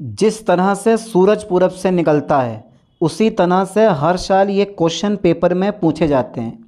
जिस तरह से सूरज पूरब से निकलता है उसी तरह से हर साल ये क्वेश्चन पेपर में पूछे जाते हैं।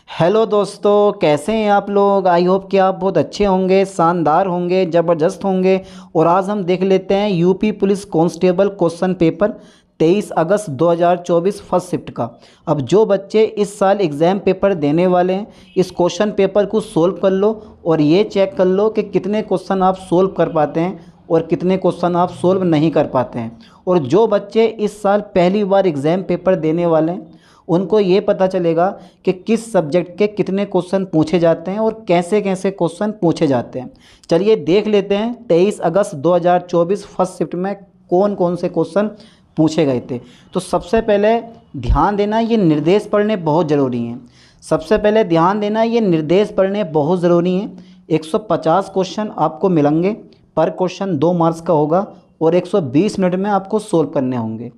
हेलो दोस्तों, कैसे हैं आप लोग। आई होप कि आप बहुत अच्छे होंगे, शानदार होंगे, ज़बरदस्त होंगे। और आज हम देख लेते हैं UP police constable question paper 23 अगस्त 2024 फर्स्ट शिफ्ट का। अब जो बच्चे इस साल एग्ज़ाम पेपर देने वाले हैं इस क्वेश्चन पेपर को सोल्व कर लो और ये चेक कर लो कि कितने क्वेश्चन आप सोल्व कर पाते हैं और कितने क्वेश्चन आप सोल्व नहीं कर पाते हैं। और जो बच्चे इस साल पहली बार एग्ज़ाम पेपर देने वाले हैं उनको ये पता चलेगा कि किस सब्जेक्ट के कितने क्वेश्चन पूछे जाते हैं और कैसे कैसे क्वेश्चन पूछे जाते हैं। चलिए देख लेते हैं 23 अगस्त 2024 फर्स्ट शिफ्ट में कौन कौन से क्वेश्चन पूछे गए थे। तो सबसे पहले ध्यान देना, ये निर्देश पढ़ने बहुत ज़रूरी हैं। सबसे पहले ध्यान देना, ये निर्देश पढ़ने बहुत ज़रूरी हैं। 150 क्वेश्चन आपको मिलेंगे, पर क्वेश्चन 2 मार्क्स का होगा और 120 मिनट में आपको सोल्व करने होंगे।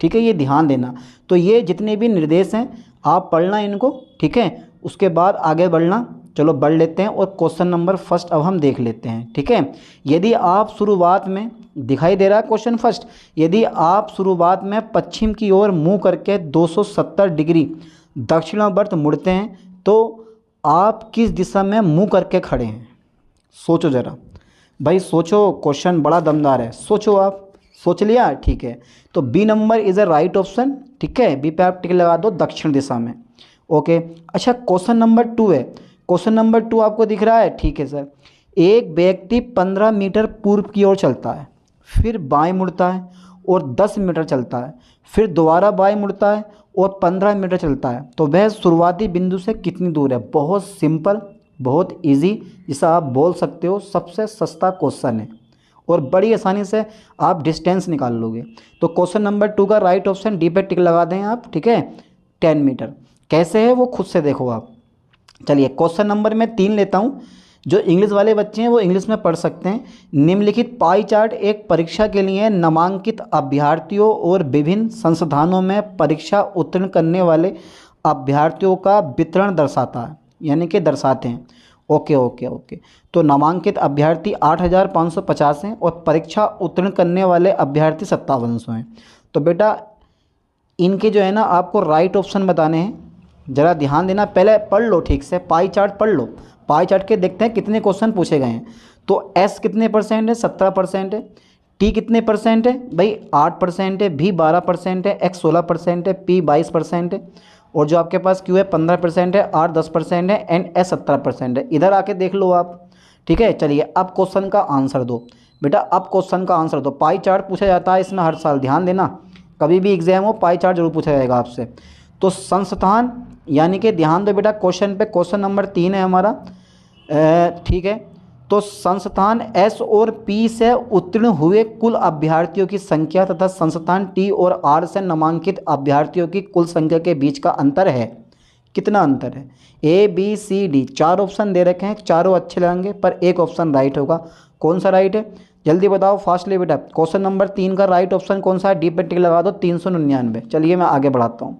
ठीक है, ये ध्यान देना। तो ये जितने भी निर्देश हैं आप पढ़ना इनको, ठीक है। उसके बाद आगे बढ़ना। चलो बढ़ लेते हैं और क्वेश्चन नंबर फर्स्ट अब हम देख लेते हैं, ठीक है। यदि आप शुरुआत में, दिखाई दे रहा है क्वेश्चन फर्स्ट, यदि आप शुरुआत में पश्चिम की ओर मुँह करके 270 डिग्री दक्षिणावर्त मुड़ते हैं तो आप किस दिशा में मुँह करके खड़े हैं। सोचो ज़रा भाई, सोचो। क्वेश्चन बड़ा दमदार है, सोचो। आप सोच लिया, ठीक है। तो B number is a right option, ठीक है। बी पे आप टिक लगा दो, दक्षिण दिशा में। ओके, अच्छा क्वेश्चन नंबर 2 है। क्वेश्चन नंबर 2 आपको दिख रहा है, ठीक है सर। एक व्यक्ति 15 मीटर पूर्व की ओर चलता है, फिर बाएं मुड़ता है और 10 मीटर चलता है, फिर दोबारा बाएं मुड़ता है और 15 मीटर चलता है, तो वह शुरुआती बिंदु से कितनी दूर है। बहुत सिंपल, बहुत इजी, जिसे आप बोल सकते हो सबसे सस्ता क्वेश्चन है और बड़ी आसानी से आप डिस्टेंस निकाल लोगे। तो क्वेश्चन नंबर 2 का राइट ऑप्शन डी पे टिक लगा दें आप, ठीक है। 10 मीटर कैसे है वो खुद से देखो आप। चलिए क्वेश्चन नंबर मैं 3 लेता हूँ। जो इंग्लिश वाले बच्चे हैं वो इंग्लिश में पढ़ सकते हैं। निम्नलिखित पाई चार्ट एक परीक्षा के लिए नामांकित अभ्यर्थियों और विभिन्न संस्थानों में परीक्षा उत्तीर्ण करने वाले अभ्यर्थियों का वितरण दर्शाता है, यानी कि दर्शाते हैं। Okay okay okay. तो नामांकित अभ्यर्थी 8550 हैं और परीक्षा उत्तीर्ण करने वाले अभ्यर्थी 5700 हैं। तो बेटा इनके जो है ना आपको राइट ऑप्शन बताने हैं। ज़रा ध्यान देना, पहले पढ़ लो ठीक से, पाई चार्ट पढ़ लो। पाई चार्ट के देखते हैं कितने क्वेश्चन पूछे गए हैं। तो एस कितने परसेंट है, 17% है। टी कितने परसेंट है भाई, 8% है। भी 12% है। एक्स 16% है। पी 22% है। और जो आपके पास क्यू है 15% है। आर 10% है। एंड एस 17% है। इधर आके देख लो आप, ठीक है। चलिए अब क्वेश्चन का आंसर दो बेटा, अब क्वेश्चन का आंसर दो। पाई चार्ट पूछा जाता है इसमें हर साल, ध्यान देना। कभी भी एग्जाम हो पाई चार्ट जरूर पूछा जाएगा आपसे। तो संस्थान, यानी कि ध्यान दो बेटा क्वेश्चन पे, क्वेश्चन नंबर 3 है हमारा, ठीक है। तो संस्थान एस और पी से उत्तीर्ण हुए कुल अभ्यर्थियों की संख्या तथा संस्थान टी और आर से नामांकित अभ्यर्थियों की कुल संख्या के बीच का अंतर है। कितना अंतर है। A B C D 4 option दे रखे हैं, चारों अच्छे लगेंगे पर एक ऑप्शन राइट होगा। कौन सा राइट है जल्दी बताओ फास्टली बेटा। क्वेश्चन नंबर 3 का राइट ऑप्शन कौन सा है, डी पे टिक लगा दो, 399। चलिए मैं आगे बढ़ाता हूँ,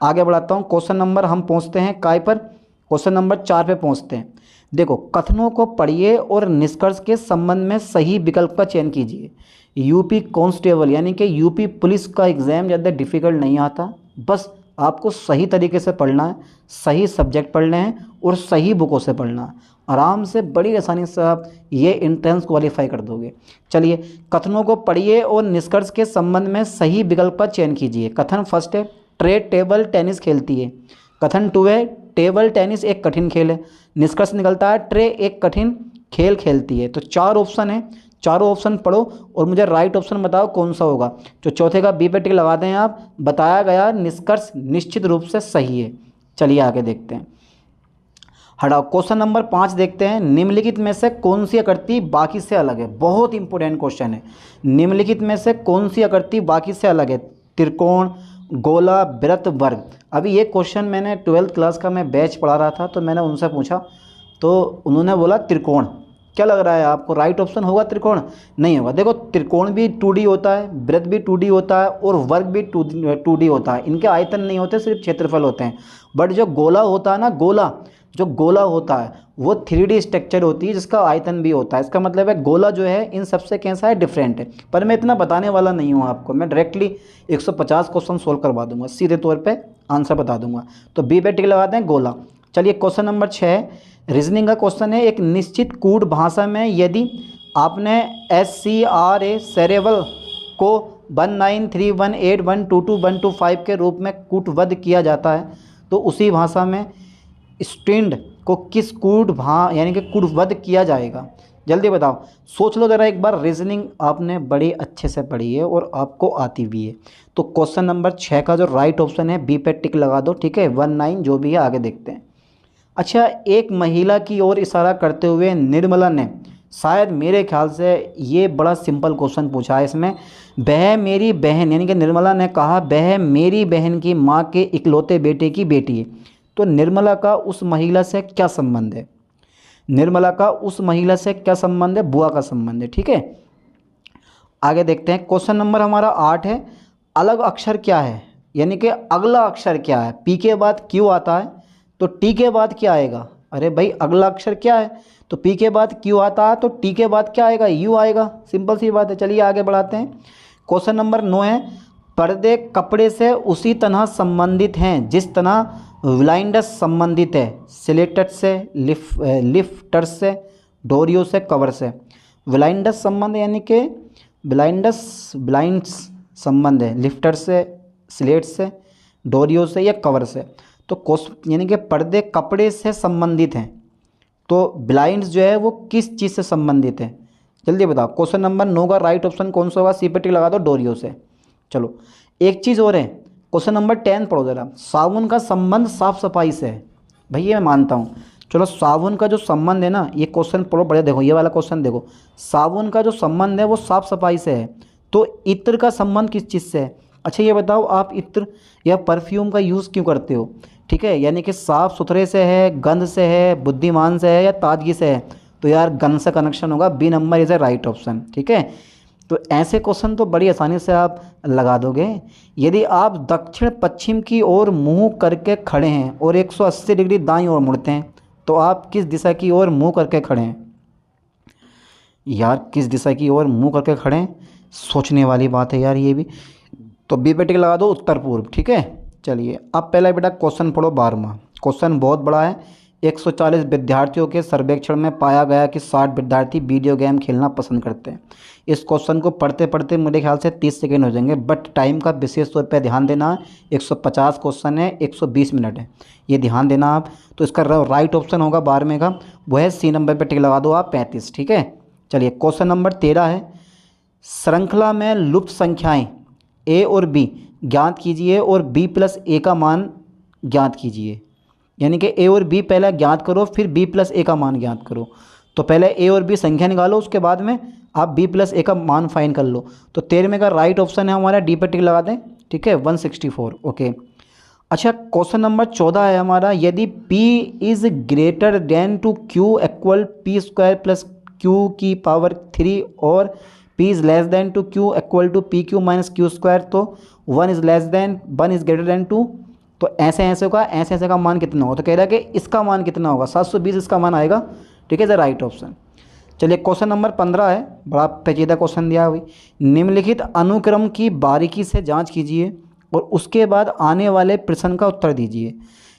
आगे बढ़ाता हूँ। क्वेश्चन नंबर हम पहुँचते हैं काय पर, क्वेश्चन नंबर 4 पे पहुँचते हैं। देखो, कथनों को पढ़िए और निष्कर्ष के संबंध में सही विकल्प का चयन कीजिए। यूपी कांस्टेबल यानी कि यूपी पुलिस का एग्ज़ाम ज़्यादा डिफ़िकल्ट नहीं आता, बस आपको सही तरीके से पढ़ना है, सही सब्जेक्ट पढ़ने हैं और सही बुकों से पढ़ना है। आराम से बड़ी आसानी से आप ये एंट्रेंस क्वालिफाई कर दोगे। चलिए, कथनों को पढ़िए और निष्कर्ष के संबंध में सही विकल्प का चयन कीजिए। कथन फर्स्ट है, ट्रे टेबल टेनिस खेलती है। कथन 2 है, टेबल टेनिस एक कठिन खेल है। निष्कर्ष निकलता है ट्रे एक कठिन खेल खेलती है। तो 4 ऑप्शन है, चारों ऑप्शन पढ़ो और मुझे राइट ऑप्शन बताओ कौन सा होगा। जो चौथे का बी पे टिक लगा दें आप। बताया गया निष्कर्ष निश्चित रूप से सही है। चलिए आगे देखते हैं, हटाओ। क्वेश्चन नंबर 5 देखते हैं। निम्नलिखित में से कौन सी आकृति बाकी से अलग है। बहुत इंपॉर्टेंट क्वेश्चन है। निम्नलिखित में से कौन सी आकृति बाकी से अलग है। त्रिकोण, गोला, वृत्त, वर्ग। अभी ये क्वेश्चन मैंने 12th क्लास का मैं बैच पढ़ा रहा था तो मैंने उनसे पूछा तो उन्होंने बोला त्रिकोण। क्या लग रहा है आपको, राइट ऑप्शन होगा त्रिकोण? नहीं होगा। देखो, त्रिकोण भी 2D होता है, वृत्त भी 2D होता है और वर्ग भी 2D होता है। इनके आयतन नहीं होते, सिर्फ क्षेत्रफल होते हैं। बट जो गोला होता है ना, गोला जो गोला होता है वो 3D स्ट्रक्चर होती है जिसका आयतन भी होता है। इसका मतलब है गोला जो है इन सबसे कैसा है, डिफरेंट है। पर मैं इतना बताने वाला नहीं हूँ आपको, मैं डायरेक्टली 150 क्वेश्चन सोल्व करवा दूंगा, सीधे तौर पे आंसर बता दूंगा। तो बी पे टिक लगाते हैं, गोला। चलिए क्वेश्चन नंबर 6 रीजनिंग का क्वेश्चन है। एक निश्चित कूट भाषा में यदि आपने SCRA सेरेवल को 19318122 के रूप में कूटबद्ध किया जाता है तो उसी भाषा में स्टैंड को किस यानी कि कूटबद्ध किया जाएगा। जल्दी बताओ, सोच लो ज़रा एक बार। रीजनिंग आपने बड़ी अच्छे से पढ़ी है और आपको आती भी है। तो क्वेश्चन नंबर 6 का जो राइट ऑप्शन है बी पे टिक लगा दो, ठीक है। 19 जो भी है, आगे देखते हैं। अच्छा, एक महिला की ओर इशारा करते हुए निर्मला ने, शायद मेरे ख्याल से ये बड़ा सिंपल क्वेश्चन पूछा है इसमें। वह मेरी बहन, यानी कि निर्मला ने कहा वह मेरी बहन की माँ के इकलौते बेटे की बेटी है। तो निर्मला का उस महिला से क्या संबंध है? निर्मला का उस महिला से क्या संबंध है? बुआ का संबंध है, ठीक है। आगे देखते हैं। क्वेश्चन नंबर हमारा 8 है। अलग अक्षर क्या है, यानी कि अगला अक्षर क्या है? पी के बाद क्यू आता है तो टी के बाद क्या आएगा? अरे भाई, अगला अक्षर क्या है? तो पी के बाद क्यू आता है तो टी के बाद क्या आएगा? यू आएगा। सिंपल सी बात है। चलिए आगे बढ़ाते हैं। क्वेश्चन नंबर 9 है। पर्दे कपड़े से उसी तरह संबंधित हैं जिस तरह ब्लाइंडस संबंधित है सिलेटेड से, लिफ्टर से, डोरियो से, कवर से। ब्लाइंडस संबंध यानी कि ब्लाइंड्स संबंध है लिफ्टर से, स्लेट से, डोरियो से या कवर से। तो यानी कि पर्दे कपड़े से संबंधित हैं तो ब्लाइंड्स जो है वो किस चीज़ से संबंधित है? जल्दी बताओ। क्वेश्चन नंबर 9 का राइट ऑप्शन कौन सा होगा? सी पे टिक लगा दो, डोरियो से। चलो एक चीज़ और है। क्वेश्चन नंबर 10 पढ़ो ज़रा। साबुन का संबंध साफ सफाई से है। भैया मैं मानता हूँ। चलो साबुन का जो संबंध है ना, ये क्वेश्चन पढ़ो बढ़िया, देखो ये वाला क्वेश्चन देखो। साबुन का जो संबंध है वो साफ सफाई से है तो इत्र का संबंध किस चीज़ से है? अच्छा ये बताओ, आप इत्र या परफ्यूम का यूज़ क्यों करते हो? ठीक है, यानी कि साफ़ सुथरे से है, गंध से है, बुद्धिमान से है या ताजगी से है? तो यार गंध से कनेक्शन होगा। B number is a right option, ठीक है। तो ऐसे क्वेश्चन तो बड़ी आसानी से आप लगा दोगे। यदि आप दक्षिण पश्चिम की ओर मुंह करके खड़े हैं और 180 डिग्री दाईं ओर मुड़ते हैं तो आप किस दिशा की ओर मुंह करके खड़े हैं? यार किस दिशा की ओर मुंह करके खड़े हैं? सोचने वाली बात है यार ये भी। तो बी पे टिक लगा दो, उत्तर पूर्व, ठीक है। चलिए अब पहला बेटा क्वेश्चन पढ़ो 12वां। क्वेश्चन बहुत बड़ा है। 140 विद्यार्थियों के सर्वेक्षण में पाया गया कि 60 विद्यार्थी वीडियो गेम खेलना पसंद करते हैं। इस क्वेश्चन को पढ़ते पढ़ते मेरे ख्याल से 30 सेकेंड हो जाएंगे, बट टाइम का विशेष तौर पर ध्यान देना। 150 क्वेश्चन है, 120 मिनट है, ये ध्यान देना आप। तो इसका राइट ऑप्शन होगा 12वें का, वो है सी नंबर पर टिक लगा दो आप, 35, ठीक है। चलिए क्वेश्चन नंबर 13 है। श्रृंखला में लुप्त संख्याएँ ए और बी ज्ञात कीजिए और b प्लस ए का मान ज्ञात कीजिए। यानी कि ए और बी पहले ज्ञात करो फिर b प्लस ए का मान ज्ञात करो। तो पहले ए और बी संख्या निकालो, उसके बाद में आप b प्लस ए का मान फाइंड कर लो। तो 13वें का राइट ऑप्शन है हमारा, डी पर टिक लगा दें, ठीक है, 164, ओके। अच्छा क्वेश्चन नंबर 14 है हमारा। यदि p is greater than two q equal P square plus Q की पावर 3 और p is less than two q equal to P Q minus Q square, तो 1 इज़ ग्रेटर देन 2, तो ऐसे ऐसे होगा, ऐसे ऐसे का मान कितना होगा? तो कह रहा है कि इसका मान कितना होगा? 720 इसका मान आएगा, ठीक है, द राइट ऑप्शन। चलिए क्वेश्चन नंबर 15 है, बड़ा पेचीदा क्वेश्चन दिया हुई। निम्नलिखित अनुक्रम की बारीकी से जांच कीजिए और उसके बाद आने वाले प्रश्न का उत्तर दीजिए।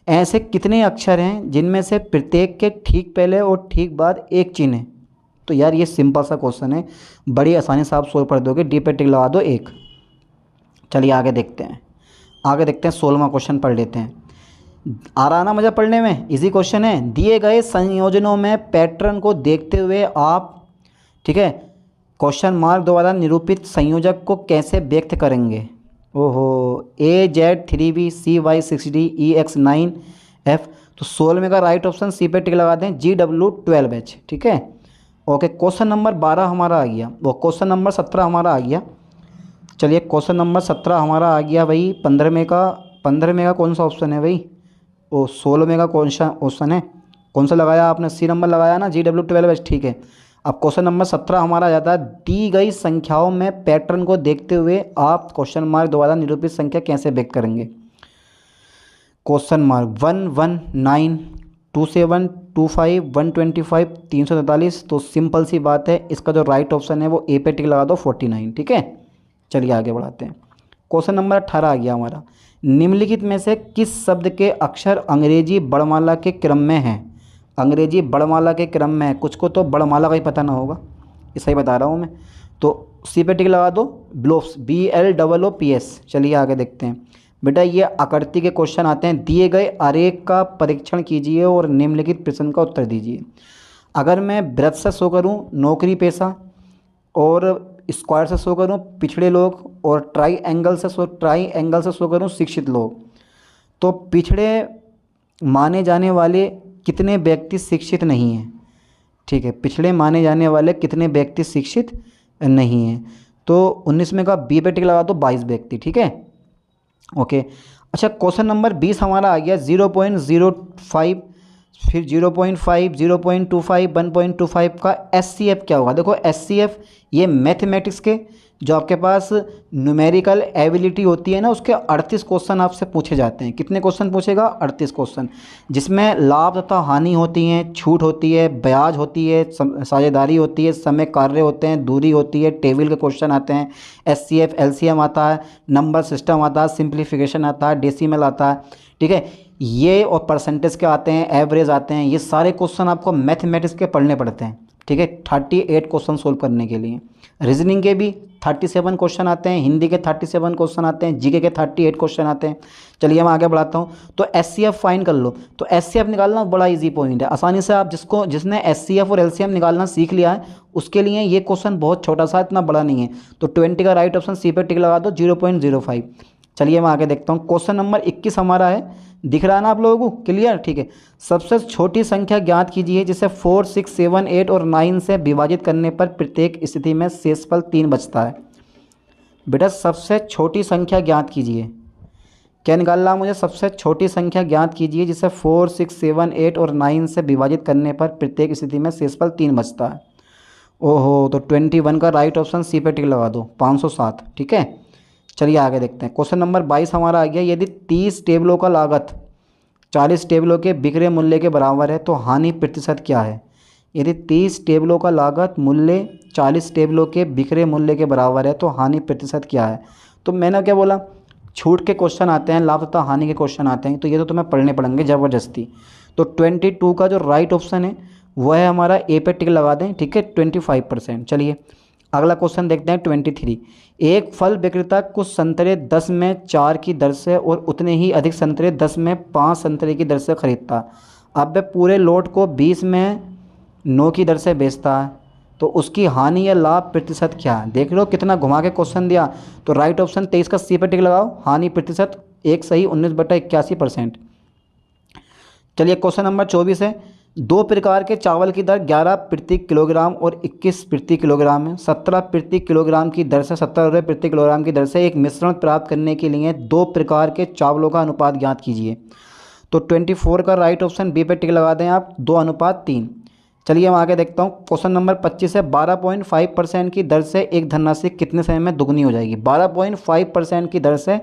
ऐसे कितने अक्षर हैं जिनमें से प्रत्येक के ठीक पहले और ठीक बाद एक चिन्ह है? तो यार ये सिंपल सा क्वेश्चन है, बड़ी आसानी से आप सोल्व कर दोगे। डी पे टिक लगा दो, 1। चलिए आगे देखते हैं। 16वां क्वेश्चन पढ़ लेते हैं। आ रहा ना मज़ा पढ़ने में? इजी क्वेश्चन है। दिए गए संयोजनों में पैटर्न को देखते हुए आप, ठीक है, क्वेश्चन मार्क द्वारा निरूपित संयोजक को कैसे व्यक्त करेंगे? ओहो, AZ3B CY6D EX9F। तो 16वें का राइट ऑप्शन सी पे टिक लगा दें, GW12H, ठीक है, ओके। क्वेश्चन नंबर 12 हमारा आ गया, वो क्वेश्चन नंबर 17 हमारा आ गया। चलिए क्वेश्चन नंबर 17 हमारा आ गया भाई। 15वें का कौन सा ऑप्शन है भाई? ओ 16वें का कौन सा ऑप्शन है? कौन सा लगाया आपने? सी नंबर लगाया ना, GW12H, ठीक है। अब क्वेश्चन नंबर 17 हमारा आ जाता है। दी गई संख्याओं में पैटर्न को देखते हुए आप क्वेश्चन मार्क द्वारा निरूपित संख्या कैसे व्यक्त करेंगे? Question mark 119 2725 125 343। तो सिंपल सी बात है, इसका जो राइट ऑप्शन है वो ए पे टिक लगा दो 49। ठीक है, चलिए आगे बढ़ाते हैं। क्वेश्चन नंबर 18 आ गया हमारा। निम्नलिखित में से किस शब्द के अक्षर अंग्रेजी वर्णमाला के क्रम में हैं? अंग्रेजी वर्णमाला के क्रम में है, कुछ को तो वर्णमाला का ही पता ना होगा, ये सही बता रहा हूँ मैं। तो सी पे टिक लगा दो, ब्लोप्स, BLOOPS। चलिए आगे देखते हैं। बेटा ये आकृति के क्वेश्चन आते हैं। दिए गए आरेख का परीक्षण कीजिए और निम्नलिखित प्रश्न का उत्तर दीजिए। अगर मैं वृत्त से शो करूँ नौकरी पेशा, और स्क्वायर से शो करूँ पिछड़े लोग, और ट्राई एंगल से शो करूँ शिक्षित लोग, तो पिछड़े माने जाने वाले कितने व्यक्ति शिक्षित नहीं हैं? ठीक है, पिछड़े माने जाने वाले कितने व्यक्ति शिक्षित नहीं हैं? तो 19 में का बी पे टिक लगा दो 22 व्यक्ति। ठीक है, ओके। अच्छा, क्वेश्चन नंबर 20 हमारा आ गया। 0.05, फिर 0.5, 0.25, 1.25 का SCF क्या होगा? देखो SCF ये मैथमेटिक्स के जो आपके पास न्यूमेरिकल एबिलिटी होती है ना, उसके 38 क्वेश्चन आपसे पूछे जाते हैं। कितने क्वेश्चन पूछेगा? 38 क्वेश्चन, जिसमें लाभ तथा हानि होती हैं, छूट होती है, ब्याज होती है, साझेदारी होती है, समय कार्य होते हैं, दूरी होती है, टेबल के क्वेश्चन आते हैं, SCF LCM आता है, नंबर सिस्टम आता है, सिंप्लीफिकेशन आता है, डेसिमल आता है। ठीक है, ये और परसेंटेज के आते हैं, एवरेज आते हैं। ये सारे क्वेश्चन आपको मैथमेटिक्स के पढ़ने पड़ते हैं। ठीक है, 38 क्वेश्चन सोल्व करने के लिए। रीजनिंग के भी 37 क्वेश्चन आते हैं, हिंदी के 37 क्वेश्चन आते हैं, जीके के 38 क्वेश्चन आते हैं। चलिए मैं आगे बढ़ाता हूँ। तो SCF फाइन कर लो। तो SCF निकालना बड़ा इजी पॉइंट है, आसानी से आप जिसने SCF और LCM निकालना सीख लिया है उसके लिए ये क्वेश्चन बहुत छोटा सा, इतना बड़ा नहीं है। तो 20 का राइट ऑप्शन सी पे टिक लगा दो, 0.05। चलिए मैं आगे देखता हूँ। क्वेश्चन नंबर 21 हमारा है, दिख रहा है ना आप लोगों को? क्लियर? ठीक है। सबसे छोटी संख्या ज्ञात कीजिए जिसे 4, 6, 7, 8 और 9 से विभाजित करने पर प्रत्येक स्थिति में शेषफल 3 बचता है। बेटा सबसे छोटी संख्या ज्ञात कीजिए, क्या निकालना है मुझे? सबसे छोटी संख्या ज्ञात कीजिए जिसे 4, 6, 7, 8 और 9 से विभाजित करने पर प्रत्येक स्थिति में शेषफल 3 बचता है। ओहो, तो 21 का राइट ऑप्शन सी पे टिक लगा दो, 507। ठीक है, चलिए आगे देखते हैं। क्वेश्चन नंबर 22 हमारा आ गया। यदि 30 टेबलों का लागत 40 टेबलों के बिक्री मूल्य के बराबर है तो हानि प्रतिशत क्या है? यदि 30 टेबलों का लागत मूल्य 40 टेबलों के बिक्री मूल्य के बराबर है तो हानि प्रतिशत क्या है? तो मैंने क्या बोला, छूट के क्वेश्चन आते हैं, लाभ तथा हानि के क्वेश्चन आते हैं, तो ये तो तुम्हें पढ़ने पड़ेंगे ज़बरदस्ती। तो 22 का जो राइट ऑप्शन है वह है हमारा ए पे टिक लगा दें। ठीक है, 25%। चलिए अगला क्वेश्चन देखते हैं 23। एक फल विक्रेता कुछ संतरे 10 में 4 की दर से और उतने ही अधिक संतरे 10 में 5 संतरे की दर से खरीदता। अब वह पूरे लोट को 20 में 9 की दर से बेचता है, तो उसकी हानि या लाभ प्रतिशत क्या है? देख लो कितना घुमा के क्वेश्चन दिया। तो राइट ऑप्शन 23 का सी पे टिक लगाओ, हानि प्रतिशत 1 सही 19/81%। चलिए क्वेश्चन नंबर 24 है। 2 प्रकार के चावल की दर 11 प्रति किलोग्राम और 21 प्रति किलोग्राम है। 17 प्रति किलोग्राम की दर से 17 रुपये प्रति किलोग्राम की दर से एक मिश्रण प्राप्त करने के लिए 2 प्रकार के चावलों का अनुपात ज्ञात कीजिए। तो 24 का राइट ऑप्शन बी पे टिक लगा दें आप, 2:3। चलिए मैं आगे देखता हूँ। क्वेश्चन नंबर 25 है। 12.5% की दर से एक धनराशि कितने समय में दुगनी हो जाएगी? 12.5% की दर से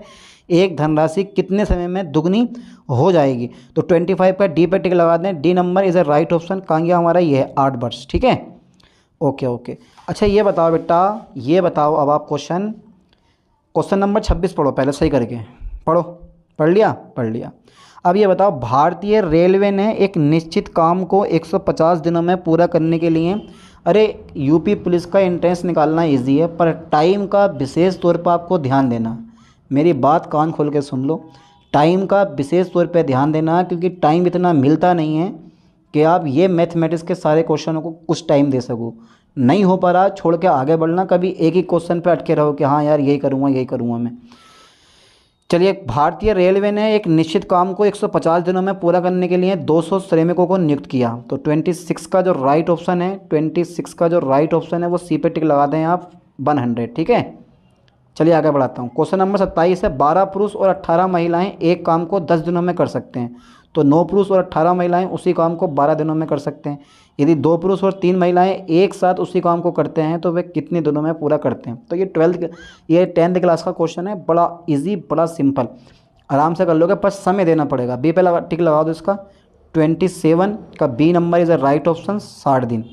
एक धनराशि कितने समय में दुगनी हो जाएगी? तो 25 का डी पे टिक लगा दें। D number is a right option. कहाँ गया हमारा? ये है 8 वर्ष। ठीक है, ओके ओके। अच्छा ये बताओ बेटा, ये बताओ अब आप क्वेश्चन नंबर 26 पढ़ो, पहले सही करके पढ़ो। पढ़ लिया? पढ़ लिया। अब ये बताओ, भारतीय रेलवे ने एक निश्चित काम को 150 दिनों में पूरा करने के लिए, अरे यूपी पुलिस का एंट्रेंस निकालना इजी है पर टाइम का विशेष तौर पर आपको ध्यान देना। मेरी बात कान खोल के सुन लो, टाइम का विशेष तौर पे ध्यान देना, क्योंकि टाइम इतना मिलता नहीं है कि आप ये मैथमेटिक्स के सारे क्वेश्चनों को कुछ टाइम दे सको। नहीं हो पा रहा, छोड़ के आगे बढ़ना, कभी एक ही क्वेश्चन पे अटके रहो कि हाँ यार यही करूँगा मैं। चलिए, भारतीय रेलवे ने एक निश्चित काम को 150 दिनों में पूरा करने के लिए 200 श्रमिकों को नियुक्त किया। तो 26 का जो राइट ऑप्शन है, 26 का जो राइट ऑप्शन है वो सी पे टिक लगा दें आप, 100। ठीक है, चलिए आगे बढ़ाता हूँ। क्वेश्चन नंबर 27 है। 12 पुरुष और 18 महिलाएं एक काम को 10 दिनों में कर सकते हैं, तो 9 पुरुष और 18 महिलाएं उसी काम को 12 दिनों में कर सकते हैं। यदि 2 पुरुष और 3 महिलाएं एक साथ उसी काम को करते हैं तो वे कितने दिनों में पूरा करते हैं? तो ये 10th क्लास का क्वेश्चन है, बड़ा ईजी, बड़ा सिंपल, आराम से कर लोगे, पर समय देना पड़ेगा। बी पे टिक लगा दो इसका, 27 का B number is the right option, 60 दिन।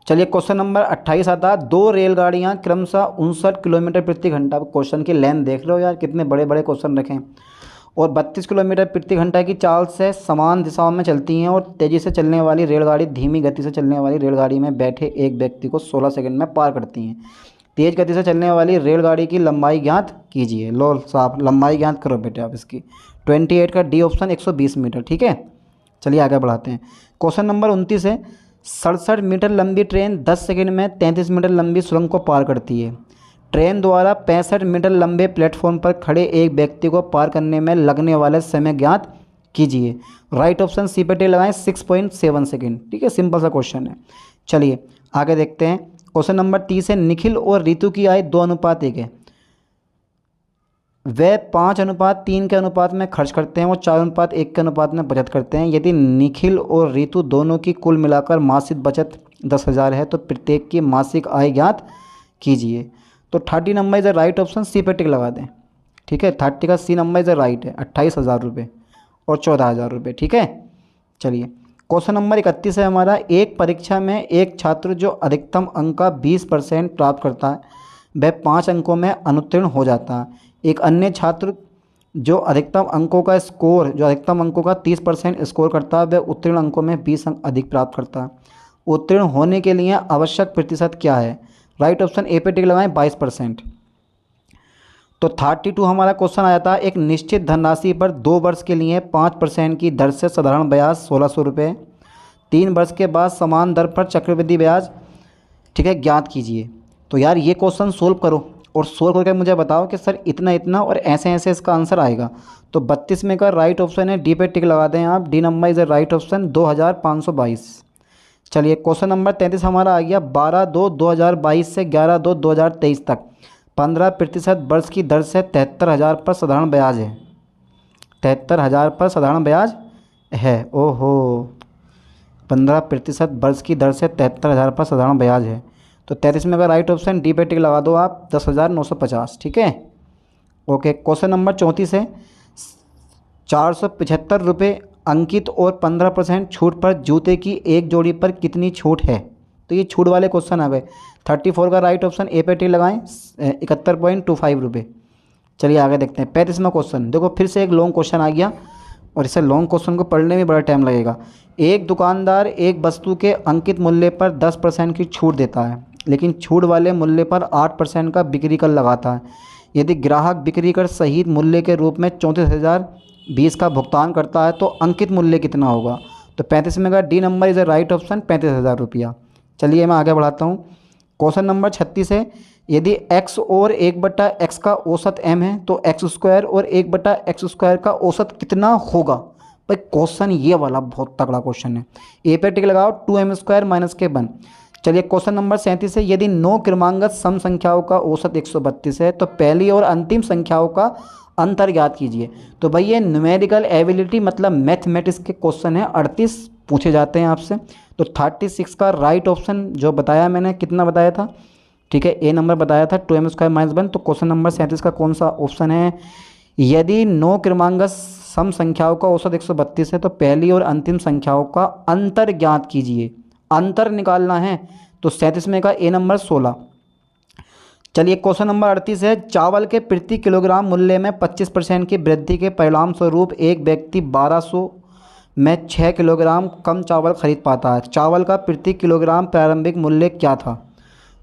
चलिए क्वेश्चन नंबर 28 आता है, दो रेलगाड़ियाँ क्रमशः 59 किलोमीटर प्रति घंटा। क्वेश्चन की लेंथ देख रहे हो यार, कितने बड़े बड़े क्वेश्चन रखे हैं। और 32 किलोमीटर प्रति घंटा की चाल से समान दिशाओं में चलती हैं, और तेज़ी से चलने वाली रेलगाड़ी धीमी गति से चलने वाली रेलगाड़ी में बैठे एक व्यक्ति को 16 सेकंड में पार करती हैं। तेज़ गति से चलने वाली रेलगाड़ी की लंबाई ज्ञात कीजिए। लो साहब लंबाई ज्ञात करो बेटे आप इसकी। 28 का डी ऑप्शन 120 मीटर, ठीक है। चलिए आगे बढ़ाते हैं। क्वेश्चन नंबर 29 है, 67 मीटर लंबी ट्रेन 10 सेकंड में 33 मीटर लंबी सुरंग को पार करती है। ट्रेन द्वारा 65 मीटर लंबे प्लेटफॉर्म पर खड़े एक व्यक्ति को पार करने में लगने वाले समय ज्ञात कीजिए। राइट ऑप्शन सी पे टिक लगाएं, 6.7 सेकेंड, ठीक है। सिंपल सा क्वेश्चन है। चलिए आगे देखते हैं। क्वेश्चन नंबर 30 है, निखिल और रितु की आय 2:1 है। वे 5:3 के अनुपात में खर्च करते हैं और 4:1 के अनुपात में बचत करते हैं। यदि निखिल और रितु दोनों की कुल मिलाकर मासिक बचत 10,000 है तो प्रत्येक की मासिक आय ज्ञात कीजिए। तो 30 number is the right option, C पे टिक लगा दें, ठीक है। 30 का C number is the right है, 28,000 रुपये और 14,000 रुपये, ठीक है। चलिए क्वेश्चन नंबर 31 है हमारा, एक परीक्षा में एक छात्र जो अधिकतम अंक का 20% प्राप्त करता है वह 5 अंकों में अनुत्तीर्ण हो जाता है। एक अन्य छात्र जो अधिकतम अंकों का 30% स्कोर करता है वह उत्तीर्ण अंकों में 20 अंक अधिक प्राप्त करता है। उत्तीर्ण होने के लिए आवश्यक प्रतिशत क्या है? राइट ऑप्शन ए पे टिक लगाएं, 22%। तो 32 हमारा क्वेश्चन आया था, एक निश्चित धनराशि पर 2 वर्ष के लिए 5% की दर से साधारण ब्याज 1600 रुपये, 3 वर्ष के बाद समान दर पर चक्रवृद्धि ब्याज, ठीक है, ज्ञात कीजिए। तो यार ये क्वेश्चन सोल्व करो और सोल्व करके मुझे बताओ कि सर इतना इतना और ऐसे ऐसे इसका आंसर आएगा। तो 32 में का राइट ऑप्शन है, डी पे टिक लगा दें आप, D number is the right option, 2522। चलिए क्वेश्चन नंबर 33 हमारा आ गया, 12/2/2022 से 11/2/2023 तक 15% वर्ष की दर से 73,000 पर साधारण ब्याज है। 73,000 पर साधारण ब्याज है, ओहो, 15% वर्ष की दर से 73,000 पर साधारण ब्याज है। तो 33 में का राइट ऑप्शन डी पे टिक लगा दो आप, 10,950, ठीक है। ओके क्वेश्चन नंबर 34 है, 475 रुपये अंकित और 15% छूट पर जूते की एक जोड़ी पर कितनी छूट है? तो ये छूट वाले क्वेश्चन आ गए। 34 का राइट ऑप्शन ए पे टिक लगाएं, 71.25 रुपये। चलिए आगे देखते हैं। 35वां क्वेश्चन, देखो फिर से एक लॉन्ग क्वेश्चन आ गया और इसे लॉन्ग क्वेश्चन को पढ़ने में बड़ा टाइम लगेगा। एक दुकानदार एक वस्तु के अंकित मूल्य पर 10% की छूट देता है, लेकिन छूट वाले मूल्य पर 8% का बिक्री कर लगाता है। यदि ग्राहक बिक्री कर सहित मूल्य के रूप में 34,020 का भुगतान करता है तो अंकित मूल्य कितना होगा? तो 35 में का D number is the right option, 35,000 रुपया। चलिए मैं आगे बढ़ाता हूँ। क्वेश्चन नंबर 36 है, यदि x और 1/x का औसत m है तो x² और 1/x² का औसत कितना होगा? भाई क्वेश्चन ये वाला बहुत तगड़ा क्वेश्चन है। ए पे टिक लगाओ, 2m² - k1। चलिए क्वेश्चन नंबर 37 है, यदि 9 क्रमांगत सम संख्याओं का औसत 132 है तो पहली और अंतिम संख्याओं का अंतर ज्ञात कीजिए। तो भाई ये न्यूमेरिकल एबिलिटी मतलब मैथमेटिक्स के क्वेश्चन है, 38 पूछे जाते हैं आपसे। तो 36 का राइट ऑप्शन जो बताया मैंने, कितना बताया था, ठीक है, ए नंबर बताया था, 2m² - 1। तो क्वेश्चन नंबर 37 का कौन सा ऑप्शन है? यदि 9 क्रमांगत सम संख्याओं का औसत 132 है तो पहली और अंतिम संख्याओं का अंतर ज्ञात कीजिए। अंतर निकालना है, तो 37 में का ए नंबर 16। चलिए क्वेश्चन नंबर 38 है, चावल के प्रति किलोग्राम मूल्य में 25% की वृद्धि के परिणाम स्वरूप एक व्यक्ति 1200 में 6 किलोग्राम कम चावल खरीद पाता है। चावल का प्रति किलोग्राम प्रारंभिक मूल्य क्या था?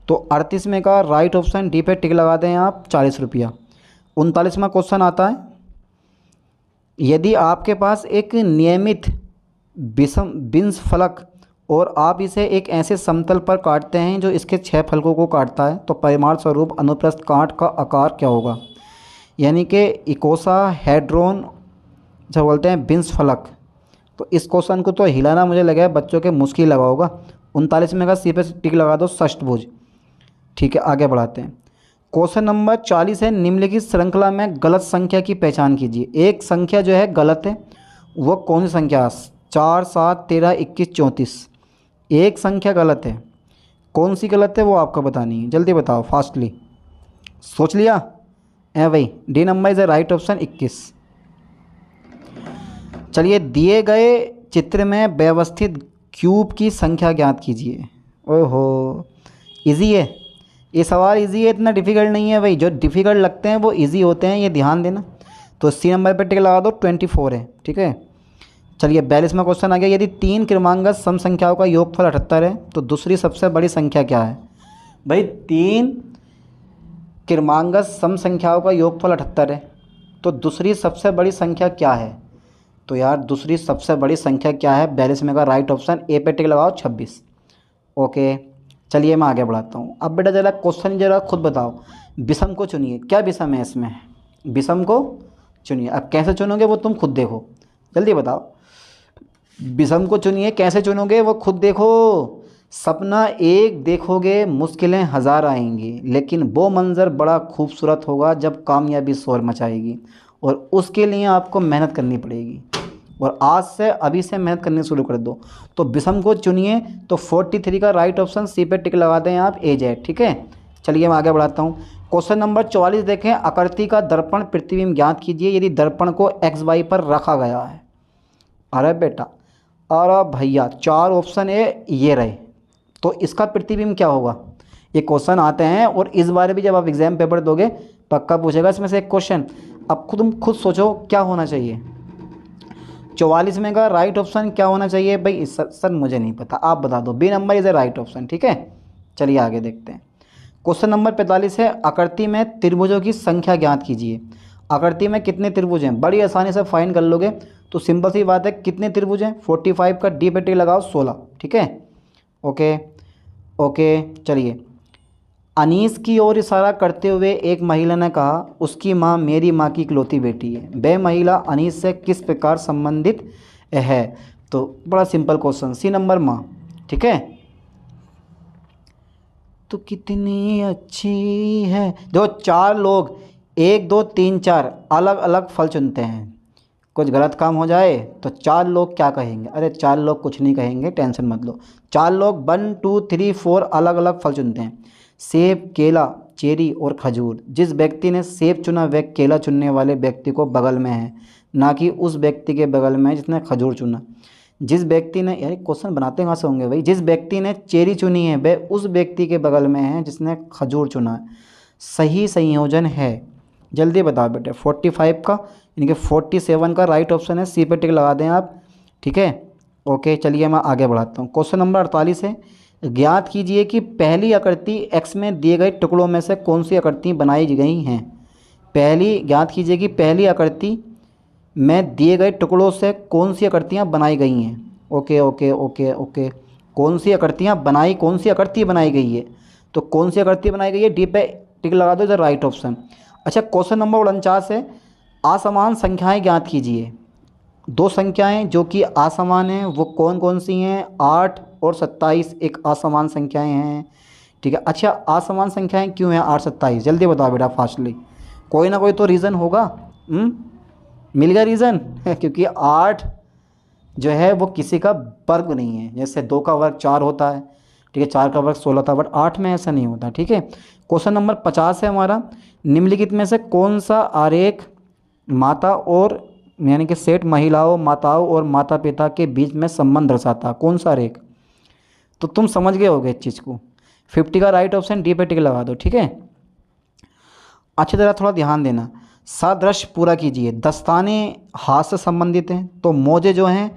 तो 38 में का राइट ऑप्शन डी पे टिक लगा दें आप, 40 रुपया। 39वां क्वेश्चन आता है, यदि आपके पास एक नियमित बिंस फलक और आप इसे एक ऐसे समतल पर काटते हैं जो इसके 6 फलकों को काटता है तो परिमाण स्वरूप अनुप्रस्थ काट का आकार क्या होगा? यानी कि इकोसाहेड्रॉन जब बोलते हैं बिंस फलक। तो इस क्वेश्चन को तो हिलाना मुझे लगा है बच्चों के मुश्किल लगा होगा। 39 में का सी पे टिक लगा दो, षष्ठभुज, ठीक है। आगे बढ़ाते हैं। क्वेश्चन नंबर 40 है, निम्नलिखित श्रृंखला में गलत संख्या की पहचान कीजिए। एक संख्या जो है गलत है, वो कौन सी संख्या? 4, 7, 13, 21, 34। एक संख्या गलत है, कौन सी गलत है वो आपको बतानी है, जल्दी बताओ, फास्टली। सोच लिया? भाई D number is the right option, 21। चलिए, दिए गए चित्र में व्यवस्थित क्यूब की संख्या ज्ञात कीजिए। ओहो, इजी है ये सवाल, इजी है, इतना डिफ़िकल्ट नहीं है भाई। जो डिफ़िकल्ट लगते हैं वो इजी होते हैं, ये ध्यान देना। तो सी नंबर पे टिक लगा दो, 24 है, ठीक है। चलिए 42वां क्वेश्चन आ गया। यदि 3 क्रमांगत सम संख्याओं का योगफल 78 है तो दूसरी सबसे बड़ी संख्या क्या है? भाई 3 क्रमांगत सम संख्याओं का योगफल 78 है तो दूसरी सबसे बड़ी संख्या क्या है? तो यार दूसरी सबसे बड़ी संख्या क्या है? 42 का राइट ऑप्शन ए पे टिक लगाओ, 26। ओके, चलिए मैं आगे बढ़ाता हूँ। अब बेटा जरा क्वेश्चन जरा खुद बताओ, विषम को चुनिए। क्या विषम है इसमें? विषम को चुनिए। अब कैसे चुनोगे वो तुम खुद देखो, जल्दी बताओ। विषम को चुनिए, कैसे चुनोगे वो खुद देखो। सपना एक देखोगे, मुश्किलें हज़ार आएंगी, लेकिन वो मंज़र बड़ा खूबसूरत होगा जब कामयाबी शोर मचाएगी, और उसके लिए आपको मेहनत करनी पड़ेगी। और आज से अभी से मेहनत करनी शुरू कर दो। तो विषम को चुनिए। तो 43 का राइट ऑप्शन सी पे टिक लगा दें आप, ए जेड, ठीक है। चलिए मैं आगे बढ़ाता हूँ। क्वेश्चन नंबर 44 देखें। आकृति का दर्पण प्रतिबिंब ज्ञात कीजिए यदि दर्पण को एक्स वाई पर रखा गया है। अरे बेटा, अरे भैया, 4 ऑप्शन है ये रहे, तो इसका प्रतिबिंब क्या होगा? ये क्वेश्चन आते हैं और इस बार भी जब आप एग्जाम पेपर दोगे पक्का पूछेगा इसमें से एक क्वेश्चन। अब तुम खुद सोचो क्या होना चाहिए। 44 में का राइट ऑप्शन क्या होना चाहिए भाई? सर मुझे नहीं पता, आप बता दो। B number is a right option, ठीक है। चलिए आगे देखते हैं। क्वेश्चन नंबर 45 है। आकृति में त्रिभुजों की संख्या ज्ञात कीजिए। आकृति में कितने त्रिभुज हैं? बड़ी आसानी से फाइंड कर लोगे। तो सिंपल सी बात है, कितने त्रिभुज हैं? 45 का डी पे टिक लगाओ, 16, ठीक है। ओके ओके, चलिए। अनीस की ओर इशारा करते हुए एक महिला ने कहा, उसकी माँ मेरी माँ की इकलौती बेटी है। वह महिला अनीस से किस प्रकार संबंधित है? तो बड़ा सिंपल क्वेश्चन, सी नंबर माँ, ठीक है। तो कितनी अच्छी है। जो 4 लोग 1 2 3 4 अलग अलग फल चुनते हैं, कुछ गलत काम हो जाए तो 4 लोग क्या कहेंगे? अरे 4 लोग कुछ नहीं कहेंगे, टेंशन मत लो। 4 लोग 1 2 3 4 अलग अलग फल चुनते हैं, सेब, केला, चेरी और खजूर। जिस व्यक्ति ने सेब चुना वह केला चुनने वाले व्यक्ति को बगल में है, ना कि उस व्यक्ति के बगल में जिसने खजूर चुना। जिस व्यक्ति ने, यानी क्वेश्चन बनाते कहाँ से होंगे भाई? जिस व्यक्ति ने चेरी चुनी है वह उस व्यक्ति के बगल में है जिसने खजूर चुना है। सही संयोजन है। जल्दी बताओ बेटे। 45 का यानी कि 47 का राइट ऑप्शन है, सी पे टिक लगा दें आप, ठीक है। ओके, चलिए मैं आगे बढ़ाता हूँ। क्वेश्चन नंबर 48 है। ज्ञात कीजिए कि पहली आकृति एक्स में दिए गए टुकड़ों में से कौन सी आकृति बनाई गई हैं। ज्ञात कीजिए कि पहली आकृति में दिए गए टुकड़ों से कौन सी आकृतियाँ बनाई गई हैं। ओके ओके ओके ओके, कौन सी आकृति बनाई गई है? तो कौन सी आकृति बनाई गई है? डी पे टिक लगा दो, इधर राइट ऑप्शन। अच्छा, क्वेश्चन नंबर 49 है। असमान संख्याएं ज्ञात कीजिए। 2 संख्याएं जो कि असमान हैं वो कौन कौन सी हैं? 8 और 27 एक असमान संख्याएं हैं, ठीक है। अच्छा, असमान संख्याएं क्यों हैं 8 27? जल्दी बताओ बेटा, फास्टली। कोई ना कोई तो रीज़न होगा। मिल गया रीज़न? क्योंकि 8 जो है वो किसी का वर्ग नहीं है। जैसे 2 का वर्ग 4 होता है, ठीक है, 4 का वर्ग 16 था, बट 8 में ऐसा नहीं होता, ठीक है। क्वेश्चन नंबर 50 है हमारा। निम्नलिखित में से कौन सा आरेख माता और यानी कि सेठ महिलाओं, माताओं और माता पिता के बीच में संबंध दर्शाता? कौन सा आरेख? तो तुम समझ गए होगे इस चीज़ को। 50 का राइट ऑप्शन डी पे टिक लगा दो, ठीक है। अच्छी तरह थोड़ा ध्यान देना। सादृश्य पूरा कीजिए। दस्ताने हाथ से संबंधित हैं, तो मोजे जो हैं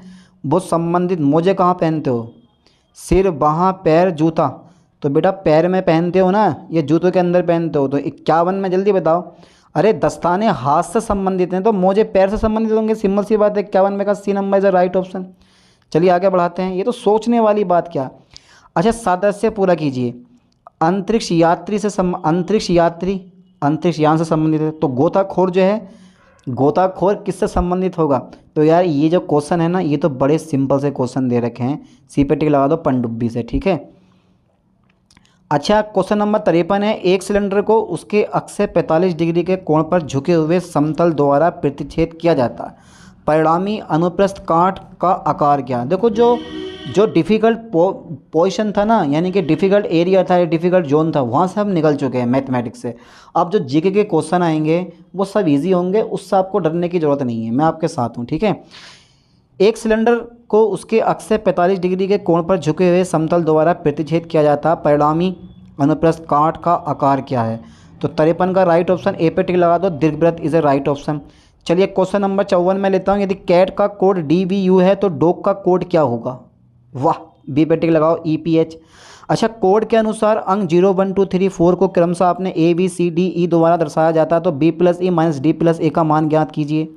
वो संबंधित। मोजे कहाँ पहनते हो? सिर, बाहाँ, पैर, जूता। तो बेटा पैर में पहनते हो ना, ये जूतों के अंदर पहनते हो। तो 51 में जल्दी बताओ। अरे दस्ताने हाथ से संबंधित हैं तो मोजे पैर से संबंधित होंगे, सिंपल सी बात है। 51 में का C number is the right option. चलिए आगे बढ़ाते हैं। ये तो सोचने वाली बात क्या। अच्छा, सादृश्य पूरा कीजिए। अंतरिक्ष यान से संबंधित है, तो गोताखोर जो है, गोताखोर किससे संबंधित होगा? तो यार ये जो क्वेश्चन है ना, ये तो बड़े सिंपल से क्वेश्चन दे रखे हैं, सी पे टिक लगा दो, पनडुब्बी से, ठीक है। अच्छा, क्वेश्चन नंबर 53 है। एक सिलेंडर को उसके अक्ष से 45 डिग्री के कोण पर झुके हुए समतल द्वारा प्रतिच्छेद किया जाता है। परिणामी अनुप्रस्थ काट का आकार क्या? देखो जो डिफ़िकल्ट पोजीशन था ना, यानी कि डिफ़िकल्ट एरिया था, डिफ़िकल्ट जोन था, वहाँ से हम निकल चुके हैं मैथमेटिक्स से। अब जो जीके के क्वेश्चन आएंगे वो सब इजी होंगे, उससे आपको डरने की ज़रूरत नहीं है, मैं आपके साथ हूँ, ठीक है। एक सिलेंडर को उसके अक्ष से 45 डिग्री के कोण पर झुके हुए समतल द्वारा प्रतिच्छेद किया जाता है, परिणामी अनुप्रस्थ काट का आकार क्या है? तो 53 का राइट ऑप्शन ए पे टिक लगा दो, दीर्घवृत्त इज ए राइट ऑप्शन। चलिए क्वेश्चन नंबर 54 में लेता हूँ, यदि कैट का कोड DVU है तो डॉग का कोड क्या होगा? वाह, बी पे टिक लगाओ, EPH। अच्छा, कोड के अनुसार अंक 0 1 2 3 4 को क्रमशः आपने ABCDE द्वारा दर्शाया जाता है, तो B+E - D+A का मान ज्ञात कीजिए।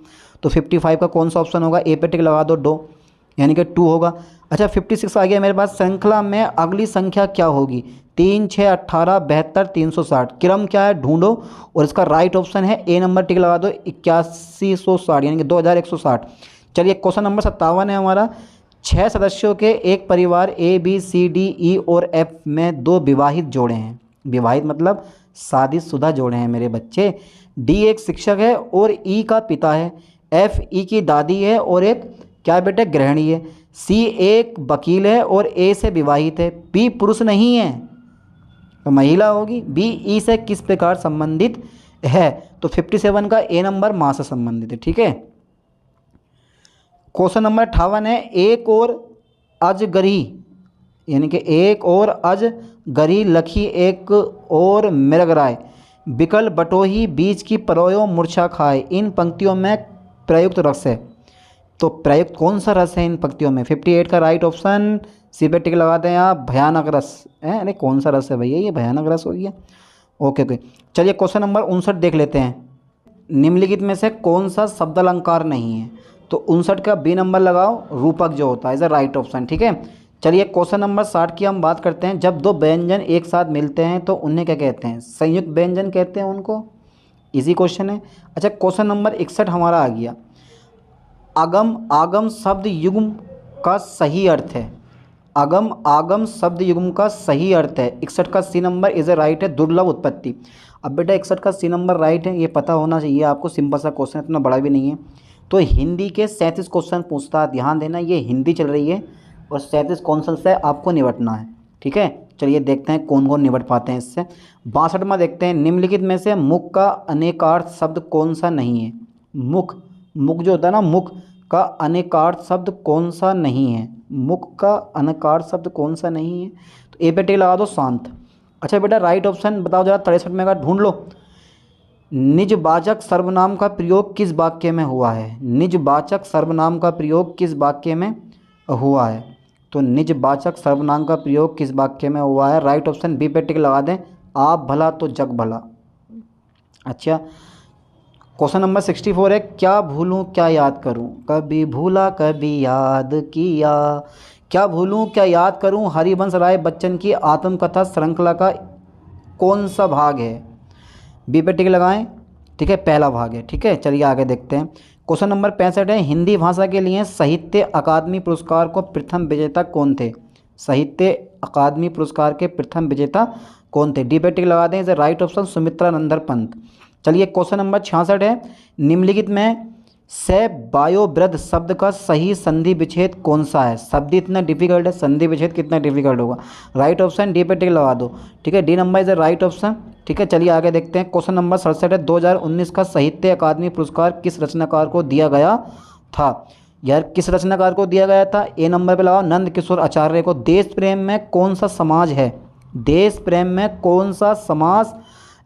तो 55 का कौन सा ऑप्शन होगा? ए पे टिक लगा दो, डो, यानी कि 2 होगा। अच्छा, 56 आ गया मेरे पास, श्रृंखला में अगली संख्या क्या होगी? 3 6 18 72 360, क्रम क्या है ढूंढो, और इसका राइट ऑप्शन है ए नंबर, टिक लगा दो, 8160 यानी कि 2160। चलिए क्वेश्चन नंबर 57 है हमारा, 6 सदस्यों के एक परिवार ABCDE और F में 2 विवाहित जोड़े हैं। विवाहित मतलब शादीशुदा जोड़े हैं मेरे बच्चे। D एक शिक्षक है और E का पिता है, F E की दादी है और एक क्या बेटे गृहिणी है, C एक वकील है और A से विवाहित है, P पुरुष नहीं है तो महिला होगी, B E से किस प्रकार संबंधित है? तो 57 का ए नंबर माँ से संबंधित है। ठीक है, क्वेश्चन नंबर 58 है, एक और अजगरी यानी कि एक और अजगरी लखी एक और मृगराय बिकल बटोही बीच की परोयो मूर्छा खाए, इन पंक्तियों में प्रयुक्त रस है। तो प्रयुक्त कौन सा रस है इन पंक्तियों में? 58 का राइट ऑप्शन सी पे टिक लगाते हैं आप, भयानक रस है। अरे कौन सा रस है भैया, ये भयानक रस हो गया। ओके ओके, चलिए क्वेश्चन नंबर 59 देख लेते हैं, निम्नलिखित में से कौन सा शब्द अलंकार नहीं है? तो 59 का बी नंबर लगाओ, रूपक जो होता है इज अ राइट ऑप्शन। ठीक है, चलिए क्वेश्चन नंबर 60 की हम बात करते हैं, जब दो व्यंजन एक साथ मिलते हैं तो उन्हें क्या कहते हैं? संयुक्त व्यंजन कहते हैं उनको। इजी क्वेश्चन है। अच्छा, क्वेश्चन नंबर 61 हमारा आ गया, अगम आगम शब्द युग्म का सही अर्थ है। अगम आगम शब्द युग्म का सही अर्थ है, 61 का C number is a right है, दुर्लभ उत्पत्ति। अब बेटा 61 का सी नंबर राइट है, ये पता होना चाहिए आपको, सिंपल सा क्वेश्चन, इतना बड़ा भी नहीं है। तो हिंदी के 37 क्वेश्चन पूछता है, ध्यान देना, ये हिंदी चल रही है और 37 क्वेश्चन से आपको निपटना है। ठीक है, चलिए देखते हैं कौन कौन निपट पाते हैं इससे। 62वां देखते हैं, निम्नलिखित में से मुख का अनेकार्थ शब्द कौन सा नहीं है? मुख, मुख जो होता है ना, मुख का अनेकार्थ शब्द कौन सा नहीं है? मुख का अनेकार्थ शब्द कौन सा नहीं है? तो ए पे टिक लगा दो, शांत। अच्छा बेटा राइट ऑप्शन बताओ जरा, 63 में का ढूंढ लो। निजवाचक सर्वनाम का प्रयोग किस वाक्य में हुआ है? निजवाचक सर्वनाम का प्रयोग किस वाक्य में हुआ है? तो निजवाचक सर्वनाम का प्रयोग किस वाक्य में हुआ है? राइट ऑप्शन बी पे टिक लगा दें, आप भला तो जग भला। अच्छा, क्वेश्चन नंबर 64 है, क्या भूलूं क्या याद करूं, कभी भूला कभी याद किया, क्या भूलूं क्या याद करूं हरिवंश राय बच्चन की आत्मकथा श्रृंखला का कौन सा भाग है? बी पे टिक लगाएं। ठीक है, पहला भाग है। ठीक है, चलिए आगे देखते हैं। क्वेश्चन नंबर 65 है, हिंदी भाषा के लिए साहित्य अकादमी पुरस्कार को प्रथम विजेता कौन थे? साहित्य अकादमी पुरस्कार के प्रथम विजेता कौन थे? डी पे टिक लगा दें, इज राइट ऑप्शन सुमित्रा नंदन पंत। चलिए क्वेश्चन नंबर 66 है, निम्नलिखित में से बायोवृद्ध शब्द का सही संधि विच्छेद कौन सा है? शब्द इतना डिफिकल्ट है, संधि विच्छेद कितना डिफिकल्ट होगा? राइट ऑप्शन डी पे टिक लगा दो। ठीक है, D number is the right option. ठीक है, चलिए आगे देखते हैं। क्वेश्चन नंबर 67 है, 2019 का साहित्य अकादमी पुरस्कार किस रचनाकार को दिया गया था? यार किस रचनाकार को दिया गया था? ए नंबर पे लगाओ, नंद किशोर आचार्य को। देश प्रेम में कौन सा समाज है? देश प्रेम में कौन सा समाज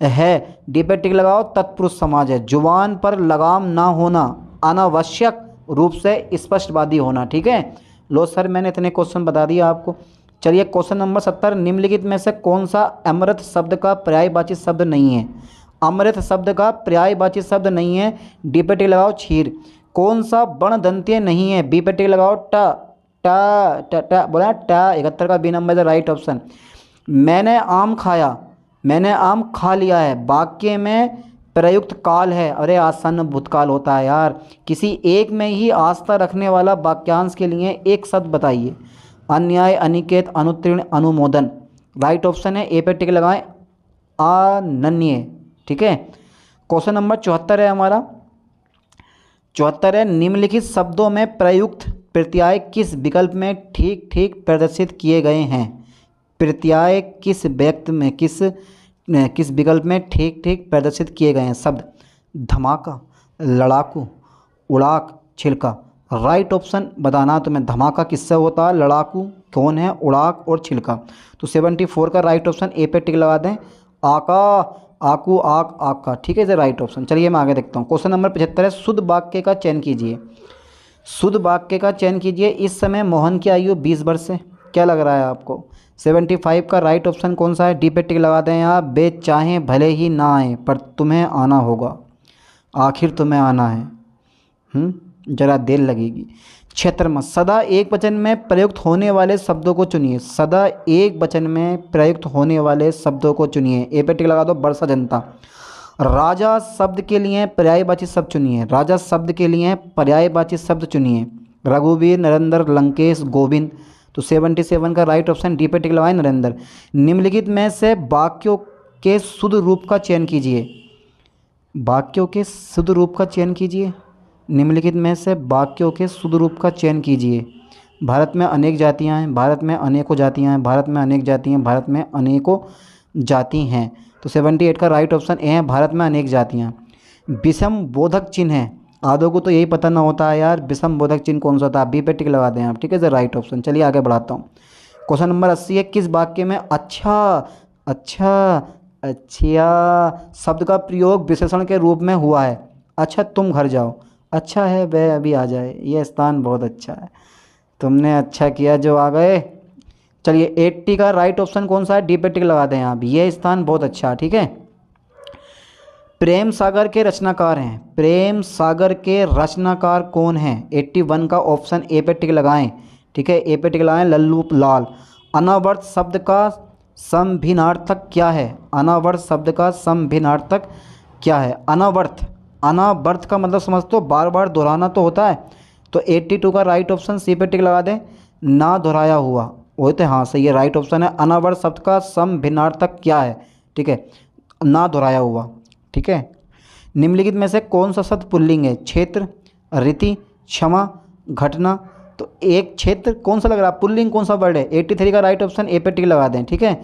है? डी पे टिक लगाओ, तत्पुरुष समाज है। जुबान पर लगाम ना होना, अनावश्यक रूप से स्पष्टवादी होना। ठीक है, लो सर मैंने इतने क्वेश्चन बता दिया आपको। चलिए क्वेश्चन नंबर 70, निम्नलिखित में से कौन सा अमृत शब्द का पर्यायवाची शब्द नहीं है? अमृत शब्द का पर्यायवाची शब्द नहीं है, डी पे टिक लगाओ, क्षीर। कौन सा वर्णदंत्य नहीं है? बी पे टिक लगाओ, टा टा टा टा बोला टा, 71 का B number is right option. मैंने आम खाया, मैंने आम खा लिया है, वाक्य में प्रयुक्त काल है, अरे आसन्न भूतकाल होता है यार। किसी एक में ही आस्था रखने वाला वाक्यांश के लिए एक शब्द बताइए। अन्याय, अनिकेत, अनुतीर्ण, अनुमोदन। राइट ऑप्शन है, ए पे टिक लगाएं, अनन्य। ठीक है, क्वेश्चन नंबर 74 है हमारा, 74 है, निम्नलिखित शब्दों में प्रयुक्त प्रत्यय किस विकल्प में ठीक ठीक प्रदर्शित किए गए हैं? प्रत्यय किस व्यक्त में किस विकल्प में ठीक ठीक प्रदर्शित किए गए हैं? शब्द धमाका, लड़ाकू, उड़ाक, छिलका। राइट ऑप्शन बताना है तुम्हें। धमाका किससे होता है? लड़ाकू कौन है? उड़ाक और छिलका। तो 74 का राइट ऑप्शन ए पे टिक लगा दें। आका, आकू, आक, आका, ठीक है, इसे राइट ऑप्शन। चलिए मैं आगे देखता हूँ। क्वेश्चन नंबर 75 है, शुद्ध वाक्य का चयन कीजिए। शुद्ध वाक्य का चयन कीजिए। इस समय मोहन की आयु 20 वर्ष है। क्या लग रहा है आपको? 75 का राइट ऑप्शन कौन सा है? डी पे टिक लगा दें आप। वे चाहें भले ही ना आए पर तुम्हें आना होगा, आखिर तुम्हें आना है। जरा देर लगेगी। क्षेत्र में सदा एक वचन में प्रयुक्त होने वाले शब्दों को चुनिए। सदा एक वचन में प्रयुक्त होने वाले शब्दों को चुनिए। ए पे टिक लगा दो। वर्षा जनता। राजा शब्द के लिए पर्यायवाची शब्द चुनिए। राजा शब्द के लिए पर्यायवाची शब्द चुनिए। रघुवीर, नरेंद्र, लंकेश, गोविंद। तो 77 का राइट ऑप्शन डी पे टिक लगाएं, नरेंद्र। निम्नलिखित में से वाक्यों के शुद्ध रूप का चयन कीजिए। वाक्यों के शुद्ध रूप का चयन कीजिए। निम्नलिखित में से वाक्यों के शुद्ध रूप का चयन कीजिए। भारत में अनेक जातियां हैं। भारत में अनेकों जातियां हैं। भारत में अनेक जाति हैं। भारत में अनेकों जाति हैं। तो 78 का राइट ऑप्शन ए है, भारत में अनेक जातियां। विषम बोधक चिन्ह है। आधों को तो यही पता ना होता है यार, विषम बोधक चिन्ह कौन सा था? बी पे टिक लगा दें आप, ठीक है, सर राइट ऑप्शन। चलिए आगे बढ़ाता हूँ। क्वेश्चन नंबर 80 है, किस वाक्य में अच्छा, अच्छा, अच्छा शब्द का प्रयोग विशेषण के रूप में हुआ है? अच्छा तुम घर जाओ, अच्छा है वह अभी आ जाए, यह स्थान बहुत अच्छा है, तुमने अच्छा किया जो आ गए। चलिए 80 का राइट ऑप्शन कौन सा है? डी पे टिक लगा दें आप, यह स्थान बहुत अच्छा है, ठीक है। प्रेम सागर के रचनाकार हैं। प्रेम सागर के रचनाकार कौन हैं? 81 का ऑप्शन ए पे टिक लगाएं, ठीक है, ए पे टिक लगाएं, लल्लू लाल। अनावर्त शब्द का समभिन्नार्थक क्या है? अनावर्त शब्द का समभिन्नार्थक क्या है? अनावर्त, अनावर्त का मतलब समझते हो, बार बार दोहराना तो होता है। तो 82 का राइट ऑप्शन सी पे टिक लगा दें, ना दोहराया हुआ। वही तो, हाँ सही है, राइट ऑप्शन है। अनावर्त शब्द का समभिन्नार्थक क्या है? ठीक है, ना दोहराया हुआ, ठीक है। निम्नलिखित में से कौन सा शब्द पुल्लिंग है? क्षेत्र, रीति, क्षमा, घटना। तो एक क्षेत्र कौन सा लग रहा है? पुल्लिंग कौन सा वर्ड है? 83 का राइट ऑप्शन ए पे टिक लगा दें, ठीक है।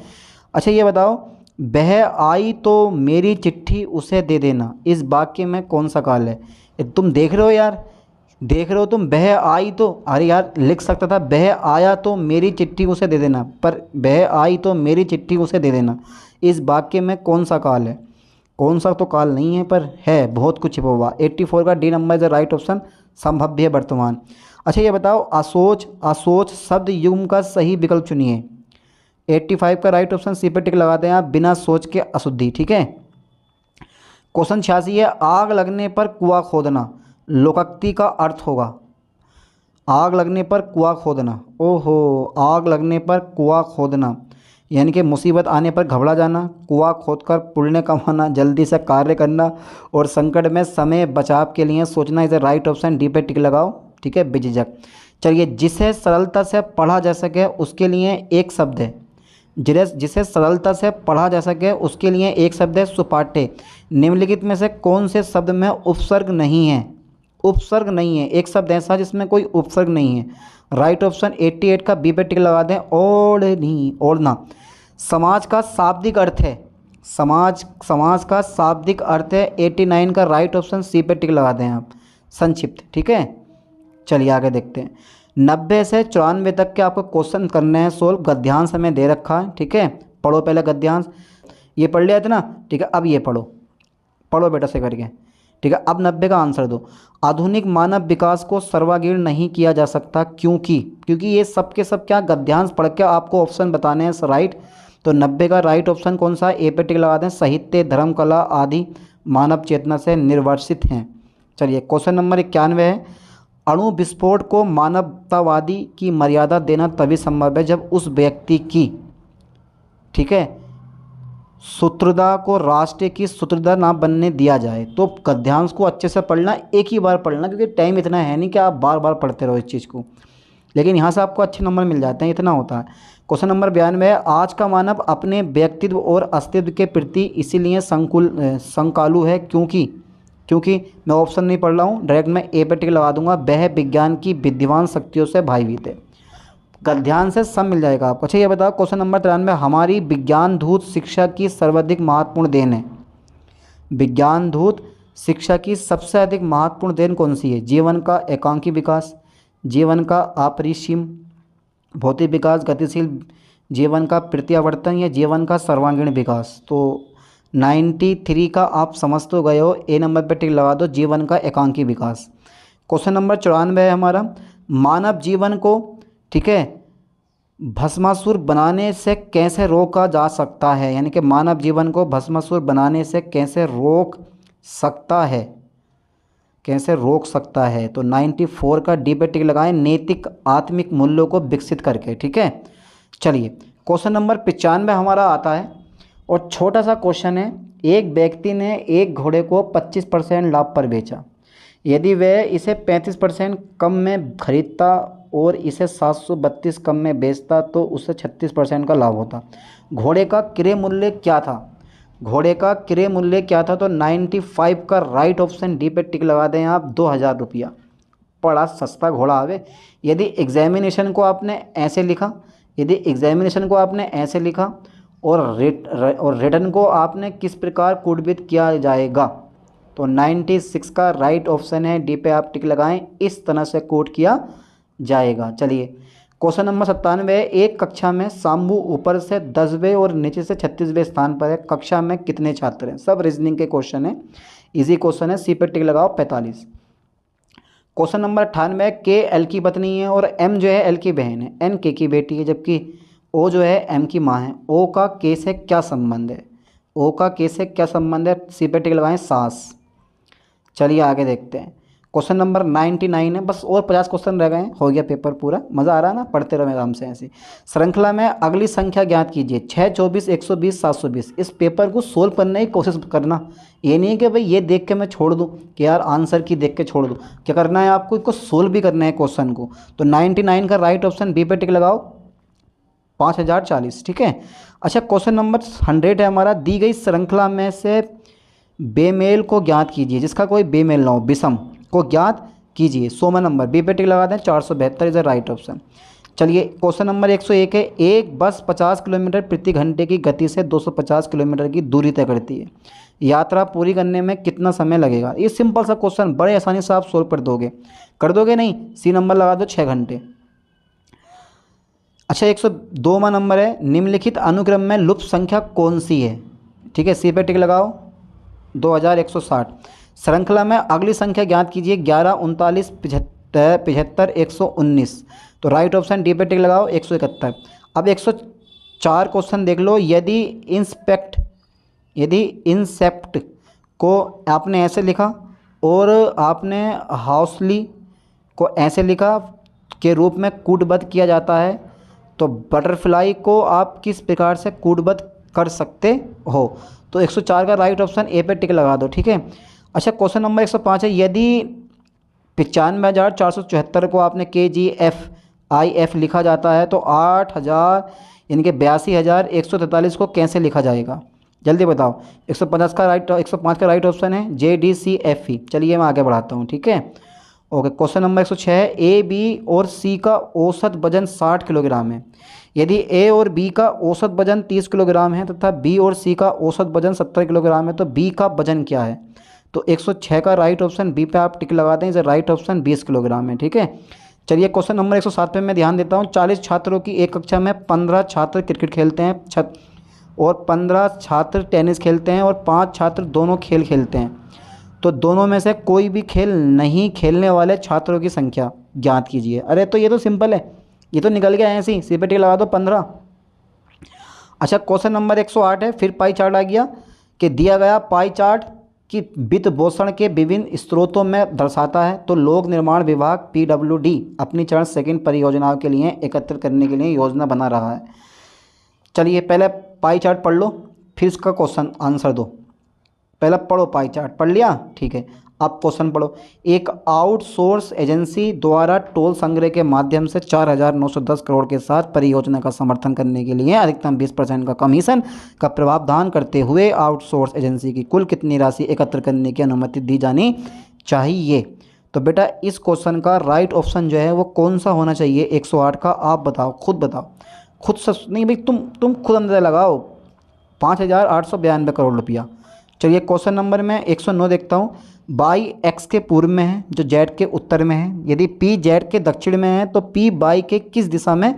अच्छा ये बताओ, वह आई तो मेरी चिट्ठी उसे दे देना, इस वाक्य में कौन सा काल है? तुम देख रहे हो यार, देख रहे हो तुम, वह आई तो, अरे यार लिख सकता था वह आया तो मेरी चिट्ठी उसे दे देना, पर वह आई तो मेरी चिट्ठी उसे दे देना, इस वाक्य में कौन सा काल है? कौन सा तो काल नहीं है, पर है बहुत कुछ छिपा हुआ। 84 का D number is the right option, संभव्य वर्तमान। अच्छा ये बताओ, असोच, असोच शब्द युग्म का सही विकल्प चुनिए। 85 का राइट ऑप्शन सी पे टिक लगाते हैं आप, बिना सोच के अशुद्धि, ठीक है। क्वेश्चन 86 है, आग लगने पर कुआं खोदना, लोकोक्ति का अर्थ होगा। आग लगने पर कुआं खोदना, ओहो, आग लगने पर कुआं खोदना यानी कि मुसीबत आने पर घबरा जाना, कुआं खोदकर पुण्य कमाना, जल्दी से कार्य करना और संकट में समय बचाव के लिए सोचना। इसे राइट ऑप्शन डी पे टिक लगाओ, ठीक है, बेझिझक। चलिए, जिसे सरलता से पढ़ा जा सके उसके लिए एक शब्द है। जिसे सरलता से पढ़ा जा सके उसके लिए एक शब्द है, सुपाठ्य। निम्नलिखित में से कौन से शब्द में उपसर्ग नहीं है? उपसर्ग नहीं है, एक शब्द ऐसा जिसमें कोई उपसर्ग नहीं है। राइट ऑप्शन 88 का बी पे टिक लगा दें, ओढ़नी, ओढ़ना। समाज का शाब्दिक अर्थ है, समाज का शाब्दिक अर्थ है। 89 का राइट ऑप्शन सी पे टिक लगा दें आप, संक्षिप्त, ठीक है। चलिए आगे देखते हैं। 90 से 94 तक के आपको क्वेश्चन करने हैं सोल्व। गद्यांश हमें दे रखा है, ठीक है, पढ़ो पहले गद्यांश। ये पढ़ लिया था ना, ठीक है, अब ये पढ़ो, पढ़ो बेटा से करके, ठीक है। अब 90 का आंसर दो। आधुनिक मानव विकास को सर्वांगीण नहीं किया जा सकता, क्योंकि ये सब के सब क्या गद्यांश पढ़ के आपको ऑप्शन बताने हैं, राइट। तो 90 का राइट ऑप्शन कौन सा है? ए पे टिक लगा दें, साहित्य, धर्म, कला आदि मानव चेतना से निर्वासित हैं। चलिए क्वेश्चन नंबर 91 है, अणु विस्फोट को मानवतावादी की मर्यादा देना तभी संभव है जब उस व्यक्ति की, ठीक है, सूत्रधा को राष्ट्र की सूत्रधा ना बनने दिया जाए। तो गद्यांश को अच्छे से पढ़ना, एक ही बार पढ़ना, क्योंकि टाइम इतना है नहीं कि आप बार बार पढ़ते रहो इस चीज़ को, लेकिन यहाँ से आपको अच्छे नंबर मिल जाते हैं, इतना होता है। क्वेश्चन नंबर 92 है, आज का मानव अपने व्यक्तित्व और अस्तित्व के प्रति इसीलिए संकालु है क्योंकि मैं ऑप्शन नहीं पढ़ रहा हूँ, डायरेक्ट मैं ए पे टिक लगा दूंगा, वह विज्ञान की विद्यमान शक्तियों से भयभीत है। गद्यांश से सब मिल जाएगा आपको। अच्छा ये बताओ, क्वेश्चन नंबर 93, हमारी विज्ञान धूत शिक्षा की सर्वाधिक महत्वपूर्ण देन है। विज्ञान धूत शिक्षा की सबसे अधिक महत्वपूर्ण देन कौन सी है? जीवन का एकांकी विकास, जीवन का अपरिसीम भौतिक विकास, गतिशील जीवन का प्रत्यावर्तन या जीवन का सर्वांगीण विकास। तो 93 का आप समझ तो गए हो, ए नंबर पे टिक लगा दो, जीवन का एकांकी विकास। क्वेश्चन नंबर 94 है हमारा, मानव जीवन को, ठीक है, भस्मासुर बनाने से कैसे रोका जा सकता है? यानी कि मानव जीवन को भस्मासुर बनाने से कैसे रोक सकता है, कैसे रोक सकता है? तो 94 का डी पे टिक लगाएं, नैतिक आत्मिक मूल्यों को विकसित करके। ठीक है, चलिए क्वेश्चन नंबर 95 हमारा आता है और छोटा सा क्वेश्चन है। एक व्यक्ति ने एक घोड़े को 25% लाभ पर बेचा। यदि वह इसे 35% कम में खरीदता और इसे 732 कम में बेचता तो उसे 36% का लाभ होता। घोड़े का क्रय मूल्य क्या था? घोड़े का क्रय मूल्य क्या था? तो 95 का राइट ऑप्शन डी पे टिक लगा दें आप, 2000 रुपया। बड़ा सस्ता घोड़ा आवे। यदि एग्जामिनेशन को आपने ऐसे लिखा, यदि एग्जामिनेशन को आपने ऐसे लिखा और रिटर्न को आपने किस प्रकार कोडविद किया जाएगा? तो 96 का राइट ऑप्शन है, डी पे आप टिक लगाएं, इस तरह से कोड किया जाएगा। चलिए क्वेश्चन नंबर 97 है, एक कक्षा में शाम्भू ऊपर से 10वें और नीचे से 36वें स्थान पर है, कक्षा में कितने छात्र हैं? सब रीजनिंग के क्वेश्चन है, इजी क्वेश्चन है, सी पे टिक लगाओ 45। क्वेश्चन नंबर 98, के एल की पत्नी है और एम जो है एल की बहन है, एन के की बेटी है, जबकि ओ जो है एम की माँ है। ओ का के से क्या संबंध है? ओ का के से क्या संबंध है? सी पे टिक लगाएं, सास। चलिए आगे देखते हैं। क्वेश्चन नंबर 99 है, बस और 50 क्वेश्चन रह गए हैं, हो गया पेपर पूरा। मज़ा आ रहा है ना? पढ़ते रहो आराम से ऐसे। श्रृंखला में अगली संख्या ज्ञात कीजिए, 6, 24, 120, 720। इस पेपर को सोल्व करने की कोशिश करना, ये नहीं है कि भाई ये देख के मैं छोड़ दूँ कि यार आंसर की देख के छोड़ दूँ। क्या करना है आपको? इसको सोल्व भी करना है क्वेश्चन को। तो 99 का राइट ऑप्शन बी पे टिक लगाओ, 5040। ठीक है, अच्छा क्वेश्चन नंबर 100 है हमारा, दी गई श्रृंखला में से बेमेल को ज्ञात कीजिए, जिसका कोई बेमेल ना हो, विषम को ज्ञात कीजिए। 100वां नंबर, बी पे टिक लगा दें, 472 इज द राइट ऑप्शन। चलिए क्वेश्चन नंबर 101 है, एक बस 50 किलोमीटर प्रति घंटे की गति से 250 किलोमीटर की दूरी तय करती है, यात्रा पूरी करने में कितना समय लगेगा? ये सिंपल सा क्वेश्चन, बड़े आसानी से आप सोल्व कर दोगे नहीं? सी नंबर लगा दो, 6 घंटे। अच्छा 102वां नंबर है, निम्नलिखित अनुक्रम में लुप्त संख्या कौन सी है? ठीक है, सी पे टिक लगाओ, 2160। श्रृंखला में अगली संख्या ज्ञात कीजिए, 11, 39, 75, 119। तो राइट ऑप्शन डी पे टिक लगाओ, 171। अब 104 क्वेश्चन देख लो, यदि इंसेप्ट को आपने ऐसे लिखा और आपने हाउसली को ऐसे लिखा के रूप में कूटबद्ध किया जाता है, तो बटरफ्लाई को आप किस प्रकार से कूटबद्ध कर सकते हो? तो 104 का राइट ऑप्शन ए पे टिक लगा दो। ठीक है, अच्छा क्वेश्चन नंबर 105 है, यदि 95,474 को आपने KGFIF लिखा जाता है तो 8,000 यानी कि 82,143 को कैसे लिखा जाएगा? जल्दी बताओ। 105 का राइट ऑप्शन है JDCFE। चलिए मैं आगे बढ़ाता हूँ। ठीक है, ओके क्वेश्चन नंबर 106 है, ए बी और सी का औसत वजन 60 किलोग्राम है। यदि ए और बी का औसत वजन 30 किलोग्राम है तथा बी और सी का औसत वजन 70 किलोग्राम है, तो बी का वजन क्या है? तो 106 का राइट ऑप्शन बी पे आप टिक लगाते हैं, इसे राइट ऑप्शन 20 किलोग्राम है। ठीक है, चलिए क्वेश्चन नंबर 107 पे मैं ध्यान देता हूँ। 40 छात्रों की एक कक्षा में 15 छात्र क्रिकेट खेलते हैं और 15 छात्र टेनिस खेलते हैं और 5 छात्र दोनों खेल खेलते हैं, तो दोनों में से कोई भी खेल नहीं खेलने वाले छात्रों की संख्या ज्ञात कीजिए। अरे तो ये तो सिंपल है, ये तो निकल गया ऐसे ही, सी पे टिक लगा दो, 15। अच्छा क्वेश्चन नंबर 108 है, फिर पाई चार्ट आ गया कि दिया गया पाई चार्ट कि वित्त पोषण के विभिन्न स्रोतों में दर्शाता है, तो लोक निर्माण विभाग PWD अपनी चरण सेकंड परियोजनाओं के लिए एकत्रित करने के लिए योजना बना रहा है। चलिए पहले पाई चार्ट पढ़ लो, फिर इसका क्वेश्चन आंसर दो। पहले पढ़ो, पाई चार्ट पढ़ लिया, ठीक है, अब क्वेश्चन पढ़ो। एक आउटसोर्स एजेंसी द्वारा टोल संग्रह के माध्यम से 4,910 करोड़ के साथ परियोजना का समर्थन करने के लिए अधिकतम 20% का कमीशन का प्रावधान करते हुए आउटसोर्स एजेंसी की कुल कितनी राशि एकत्र करने की अनुमति दी जानी चाहिए? तो बेटा इस क्वेश्चन का राइट ऑप्शन जो है वो कौन सा होना चाहिए? 108 का। आप बताओ, खुद बताओ, खुद से नहीं भाई, तुम खुद अंदाजा लगाओ। 5,892 करोड़ रुपया चलिए क्वेश्चन नंबर मैं 109 देखता हूँ। बाई एक्स के पूर्व में है जो जेड के उत्तर में है। यदि पी जेड के दक्षिण में है तो पी बाई के किस दिशा में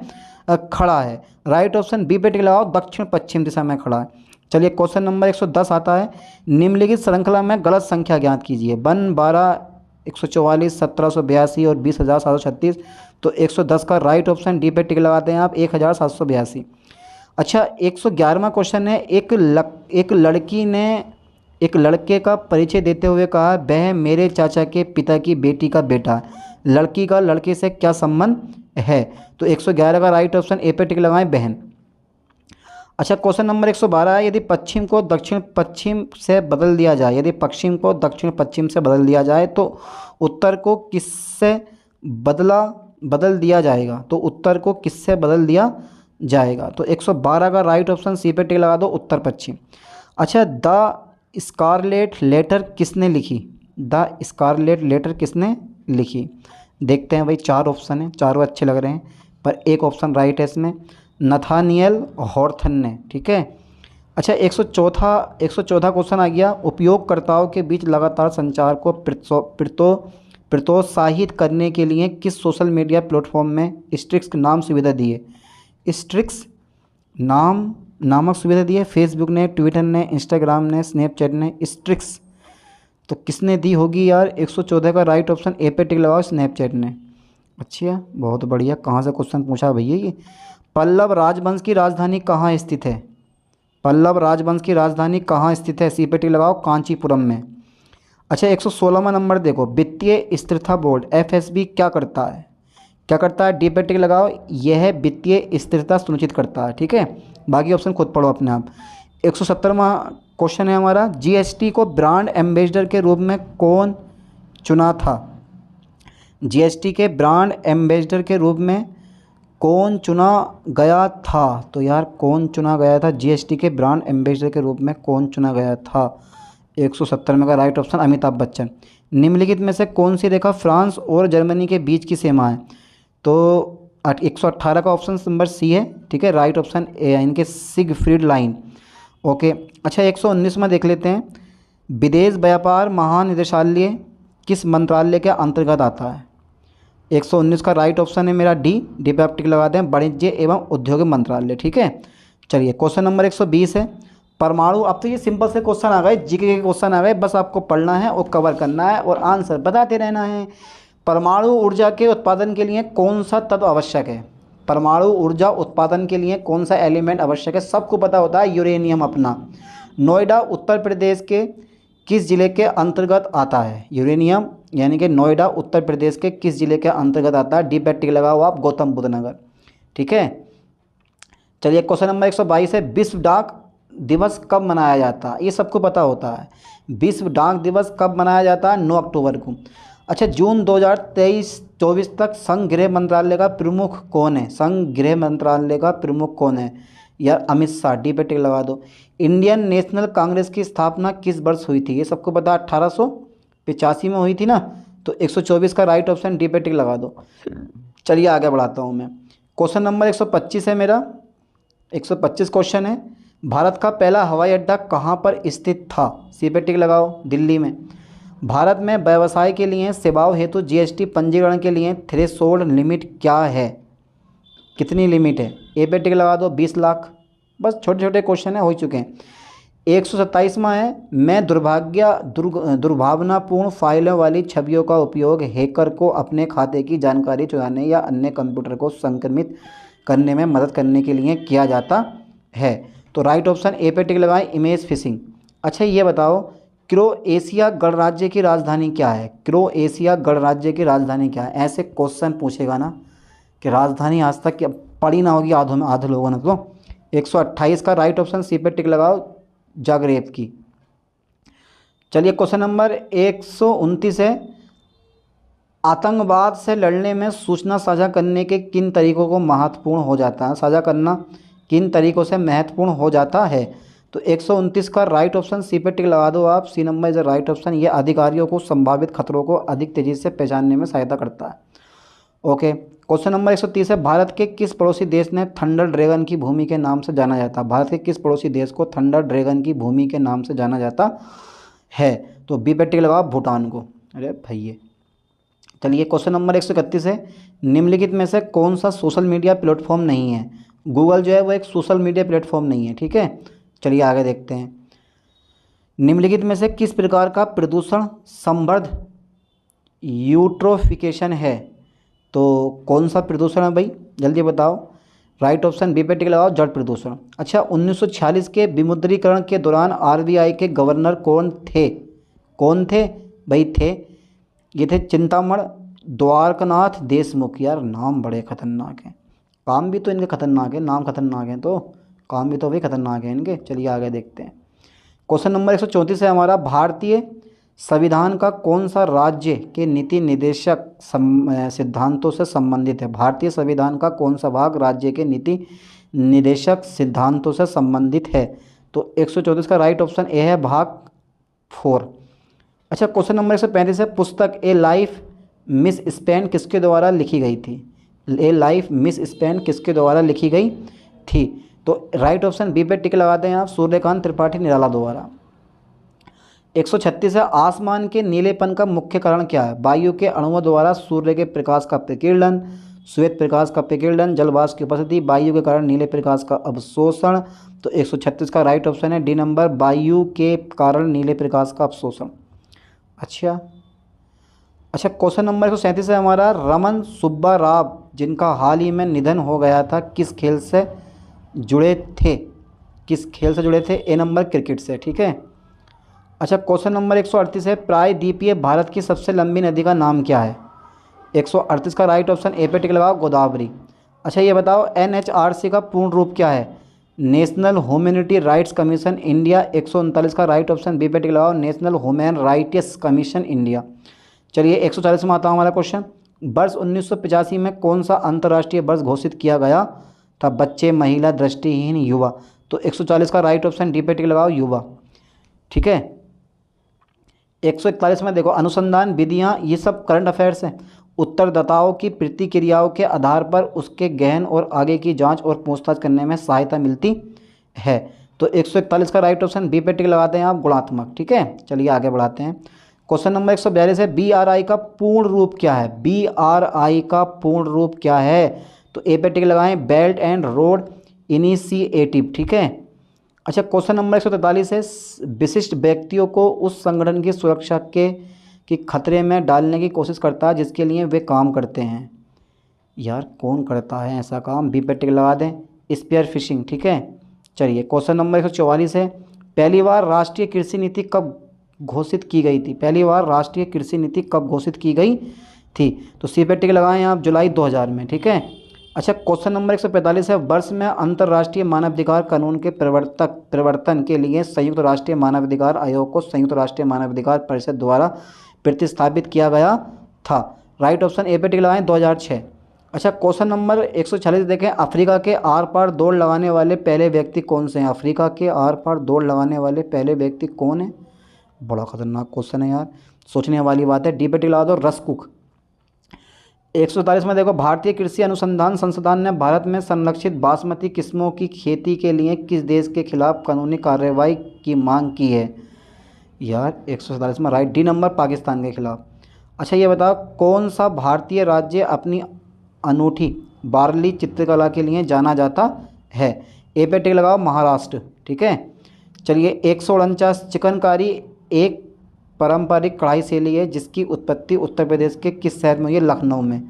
खड़ा है? राइट ऑप्शन बी पे टिक लगाओ, दक्षिण पश्चिम दिशा में खड़ा है। चलिए क्वेश्चन नंबर 110 आता है। निम्नलिखित श्रृंखला में गलत संख्या ज्ञात कीजिए। 1, 12, 144, 1782 और 20,736। तो 110 का राइट ऑप्शन डी पे टिक लगाते हैं आप, 1782। अच्छा 111वां क्वेश्चन है। एक लड़की ने एक लड़के का परिचय देते हुए कहा, वह मेरे चाचा के पिता की बेटी का बेटा है। लड़की का लड़के से क्या संबंध है? तो 111 का राइट ऑप्शन ए पे टिक लगाएं, बहन। अच्छा क्वेश्चन नंबर 112 है। यदि पश्चिम को दक्षिण पश्चिम से बदल दिया जाए, यदि पश्चिम को दक्षिण पश्चिम से बदल दिया जाए तो उत्तर को किससे बदल दिया जाएगा? तो उत्तर को किससे बदल दिया जाएगा? तो 112 का राइट ऑप्शन सी पे टिक लगा दो, उत्तर पश्चिम। अच्छा द स्कारलेट लेटर किसने लिखी? द स्कारलेट लेटर किसने लिखी? देखते हैं भाई, 4 ऑप्शन हैं, चारों अच्छे लग रहे हैं पर एक ऑप्शन राइट है इसमें, नथानियल हॉर्थन ने। ठीक है। अच्छा 114 क्वेश्चन आ गया। उपयोगकर्ताओं के बीच लगातार संचार को प्रोत्साहित करने के लिए किस सोशल मीडिया प्लेटफॉर्म में स्ट्रिक्स नाम सुविधा दी है? स्ट्रिक्स नामक सुविधा दी है। फेसबुक ने, ट्विटर ने, इंस्टाग्राम ने, स्नैपचैट ने। स्ट्रिक्स तो किसने दी होगी यार? 114 का राइट ऑप्शन ए पे टिक लगाओ, स्नैपचैट ने। अच्छा बहुत बढ़िया, कहाँ से क्वेश्चन पूछा भैया ये? पल्लव राजवंश की राजधानी कहाँ स्थित है? पल्लव राजवंश की राजधानी कहाँ स्थित है? सी पे टिक लगाओ, कांचीपुरम में। अच्छा 116वां नंबर देखो। वित्तीय स्थिरता बोर्ड एफएसबी क्या करता है? क्या करता है? डी पे टिक लगाओ, यह वित्तीय स्थिरता सुनिश्चित करता है। ठीक है, बाकी ऑप्शन खुद पढ़ो अपने आप। 117वां क्वेश्चन है हमारा। जीएसटी को ब्रांड एम्बेसडर के रूप में कौन चुना था? जीएसटी के ब्रांड एम्बेसडर के रूप में कौन चुना गया था? तो यार कौन चुना गया था? जीएसटी के ब्रांड एम्बेसडर के रूप में कौन चुना गया था? 170 में का राइट ऑप्शन अमिताभ बच्चन। निम्नलिखित में से कौन सी रेखा फ्रांस और जर्मनी के बीच की सीमा है? तो 118 का ऑप्शन नंबर सी है। ठीक है, राइट ऑप्शन ए है, इनके सिगफ्रीड लाइन। ओके। अच्छा 119 में देख लेते हैं। विदेश व्यापार महानिदेशालय किस मंत्रालय के अंतर्गत आता है? 119 का राइट ऑप्शन है मेरा डी पे आप टिक लगाते हैं, वाणिज्य एवं उद्योग मंत्रालय। ठीक है। चलिए क्वेश्चन नंबर 120 है। परमाणु, अब तो ये सिंपल से क्वेश्चन आ गए, जीके के क्वेश्चन आ गए, बस आपको पढ़ना है और कवर करना है और आंसर बताते रहना है। परमाणु ऊर्जा के उत्पादन के लिए कौन सा तत्व आवश्यक है? परमाणु ऊर्जा उत्पादन के लिए कौन सा एलिमेंट आवश्यक है? सबको पता होता है, यूरेनियम अपना। नोएडा उत्तर प्रदेश के किस जिले के अंतर्गत आता है? यूरेनियम यानी कि नोएडा उत्तर प्रदेश के किस जिले के अंतर्गत आता है? डी पे टिक लगाओ आप, गौतम बुद्ध नगर। ठीक है। चलिए क्वेश्चन नंबर 122 है। विश्व डाक दिवस कब मनाया जाता है? ये सबको पता होता है। विश्व डाक दिवस कब मनाया जाता है? 9 अक्टूबर को। अच्छा जून 2023-24 तक संघ गृह मंत्रालय का प्रमुख कौन है? संघ गृह मंत्रालय का प्रमुख कौन है? यार अमित शाह। डी पे टिक लगा दो। इंडियन नेशनल कांग्रेस की स्थापना किस वर्ष हुई थी? ये सबको पता, 1885 में हुई थी ना। तो 124 का राइट ऑप्शन डी पे टिक लगा दो। चलिए आगे बढ़ाता हूँ मैं। क्वेश्चन नंबर 125 है मेरा। 125 क्वेश्चन है। भारत का पहला हवाई अड्डा कहाँ पर स्थित था? सी पे टिक लगाओ, दिल्ली में। भारत में व्यवसाय के लिए सेवाओं हेतु जीएसटी पंजीकरण के लिए थ्रेशोल्ड लिमिट क्या है? कितनी लिमिट है? ए पे टिक लगा दो, 20 लाख। बस छोटे छोटे क्वेश्चन है, हो चुके हैं। 127वां है। मैं दुर्भावनापूर्ण फाइलों वाली छवियों का उपयोग हैकर को अपने खाते की जानकारी चुराने या अन्य कंप्यूटर को संक्रमित करने में मदद करने के लिए किया जाता है। तो राइट ऑप्शन ए पे टिक लगाएं, इमेज फिशिंग। अच्छा ये बताओ, क्रोएशिया गणराज्य की राजधानी क्या है? क्रोएशिया गणराज्य की राजधानी क्या है? ऐसे क्वेश्चन पूछेगा ना कि राजधानी आज तक पढ़ी ना होगी आधे लोगों ने। तो 128 का राइट ऑप्शन सी पे टिक लगाओ, जाग्रेब की। चलिए क्वेश्चन नंबर 129 है। आतंकवाद से लड़ने में सूचना साझा करने के किन तरीकों को महत्वपूर्ण हो जाता है? साझा करना किन तरीकों से महत्वपूर्ण हो जाता है? तो 129 का राइट ऑप्शन सी पे टिक लगा दो आप, C number is the right option. ये अधिकारियों को संभावित खतरों को अधिक तेज़ी से पहचानने में सहायता करता है। ओके। क्वेश्चन नंबर 130 है, भारत के किस पड़ोसी देश ने थंडर ड्रैगन की भूमि के नाम से जाना जाता है? भारत के किस पड़ोसी देश को थंडर ड्रैगन की भूमि के नाम से जाना जाता है? तो बी पे टिक लगाओ, भूटान को। अरे भैया, चलिए क्वेश्चन नंबर 131 है, निम्नलिखित में से कौन सा सोशल मीडिया प्लेटफॉर्म नहीं है? गूगल जो है वो एक सोशल मीडिया प्लेटफॉर्म नहीं है, ठीक है। चलिए आगे देखते हैं, निम्नलिखित में से किस प्रकार का प्रदूषण संवर्ध यूट्रोफिकेशन है? तो कौन सा प्रदूषण है भाई, जल्दी बताओ। राइट ऑप्शन बी पे टिक लगाओ, जल प्रदूषण। अच्छा, 1946 के विमुद्रीकरण के दौरान आरबीआई के गवर्नर कौन थे? कौन थे भाई? थे, ये थे चिंतामण द्वारकानाथ देशमुख। यार नाम बड़े खतरनाक हैं, काम भी तो इनके खतरनाक है, नाम खतरनाक हैं तो काम भी तो वही खतरनाक है इनके। चलिए आगे देखते हैं, क्वेश्चन नंबर 134 है हमारा, भारतीय संविधान का कौन सा राज्य के नीति निदेशक सिद्धांतों से संबंधित है? भारतीय संविधान का कौन सा भाग राज्य के नीति निदेशक सिद्धांतों से संबंधित है? तो 134 का राइट ऑप्शन ए है, भाग 4। अच्छा, क्वेश्चन नंबर 135 है, पुस्तक ए लाइफ मिस स्पेन किसके द्वारा लिखी गई थी? ए लाइफ मिस स्पेन किसके द्वारा लिखी गई थी? तो राइट ऑप्शन बी पे टिक लगाते हैं आप, सूर्यकांत त्रिपाठी निराला द्वारा। 136 है, आसमान के नीलेपन का मुख्य कारण क्या है? वायु के अणुओं द्वारा सूर्य के प्रकाश का प्रकीर्णन, श्वेत प्रकाश का प्रकीर्णन, जलवाष्प की उपस्थिति, वायु के कारण नीले प्रकाश का अवशोषण। तो 136 का राइट ऑप्शन है डी नंबर, वायु के कारण नीले प्रकाश का अवशोषण। अच्छा, क्वेश्चन नंबर 137 है हमारा, रमन सुब्बा राव जिनका हाल ही में निधन हो गया था, किस खेल से जुड़े थे? किस खेल से जुड़े थे? ए नंबर, क्रिकेट से, ठीक है। अच्छा, क्वेश्चन नंबर 138 है, प्रायद्वीपीय भारत की सबसे लंबी नदी का नाम क्या है? 138 का राइट ऑप्शन ए पे टिक लगाओ, गोदावरी। अच्छा, ये बताओ एनएचआरसी का पूर्ण रूप क्या है? National humanity rights commission India. 139 का राइट ऑप्शन बी पे टिक लगाओ, national human rights commission India. चलिए 140 में आता हूँ हमारा क्वेश्चन, वर्ष 1985 में कौन सा अंतर्राष्ट्रीय वर्ष घोषित किया गया था? बच्चे, महिला, दृष्टिहीन, युवा। तो 140 का राइट ऑप्शन डी पे टिक लगाओ, युवा, ठीक है। 141 में देखो, अनुसंधान विधियाँ, ये सब करंट अफेयर्स हैं। उत्तरदाताओं की प्रतिक्रियाओं के आधार पर उसके गहन और आगे की जांच और पूछताछ करने में सहायता मिलती है। तो 141 का राइट ऑप्शन बी पे टिक लगाते हैं आप, गुणात्मक, ठीक है। चलिए आगे बढ़ाते हैं, क्वेश्चन नंबर 142 है, BRI का पूर्ण रूप क्या है? BRI का पूर्ण रूप क्या है? तो ए पे टिक लगाएं, बेल्ट एंड रोड इनिशिएटिव, ठीक है। अच्छा, क्वेश्चन नंबर 143 है, विशिष्ट व्यक्तियों को उस संगठन की सुरक्षा की खतरे में डालने की कोशिश करता है जिसके लिए वे काम करते हैं। यार कौन करता है ऐसा काम? बी पे टिक लगा दें, स्पेयर फिशिंग, ठीक है। चलिए क्वेश्चन नंबर 144 है, पहली बार राष्ट्रीय कृषि नीति कब घोषित की गई थी? पहली बार राष्ट्रीय कृषि नीति कब घोषित की गई थी? तो सी पे टिक लगाएं आप, जुलाई 2000 में, ठीक है। अच्छा, क्वेश्चन नंबर 145 है, वर्ष में अंतर्राष्ट्रीय मानवाधिकार कानून के प्रवर्तन के लिए संयुक्त राष्ट्रीय मानवाधिकार आयोग को संयुक्त राष्ट्रीय मानवाधिकार परिषद द्वारा प्रतिस्थापित किया गया था। राइट ऑप्शन ए पे टिक लगाएं, 2006। अच्छा, क्वेश्चन नंबर 146 देखें, अफ्रीका के आर पार दौड़ लगाने वाले पहले व्यक्ति कौन से हैं? अफ्रीका के आर पार दौड़ लगाने वाले पहले व्यक्ति कौन है? बड़ा खतरनाक क्वेश्चन है यार, सोचने वाली बात है। डी पे टिक लगा दो, रस कुक। 147 में देखो, भारतीय कृषि अनुसंधान संस्थान ने भारत में संरक्षित बासमती किस्मों की खेती के लिए किस देश के खिलाफ कानूनी कार्रवाई की मांग की है? यार 147 में राइट, डी नंबर, पाकिस्तान के खिलाफ। अच्छा, ये बताओ कौन सा भारतीय राज्य अपनी अनूठी बार्ली चित्रकला के लिए जाना जाता है? ए पे टिक लगाओ, महाराष्ट्र, ठीक है। चलिए 149, चिकनकारी एक पारंपरिक कढ़ाई शैली है जिसकी उत्पत्ति उत्तर प्रदेश के किस शहर में हुई है? लखनऊ में।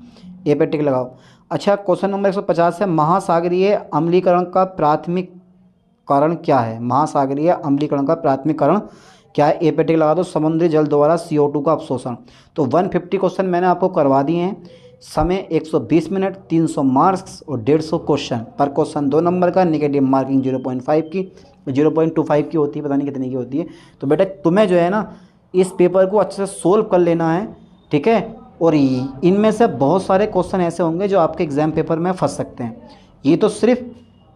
ए पे टिक लगाओ। अच्छा, क्वेश्चन नंबर 150 है, महासागरीय अम्लीकरण का प्राथमिक कारण क्या है? महासागरीय अम्लीकरण का प्राथमिक कारण क्या है? ए पे टिक लगा दो, समुद्री जल द्वारा CO2 का अवशोषण। तो 150 क्वेश्चन मैंने आपको करवा दिए हैं। समय 120 मिनट, 300 मार्क्स और 150 क्वेश्चन। पर क्वेश्चन 2 नंबर का, नेगेटिव मार्किंग 0.5 की, 0.25 की होती है, पता नहीं कितने की होती है। तो बेटा तुम्हें जो है ना इस पेपर को अच्छे से सोल्व कर लेना है, ठीक है। और इनमें से बहुत सारे क्वेश्चन ऐसे होंगे जो आपके एग्जाम पेपर में फंस सकते हैं। ये तो सिर्फ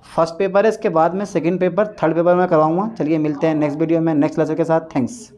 फर्स्ट पेपर है, इसके बाद में सेकंड पेपर, थर्ड पेपर में करवाऊंगा। चलिए मिलते हैं नेक्स्ट वीडियो में नेक्स्ट लेक्चर के साथ। थैंक्स।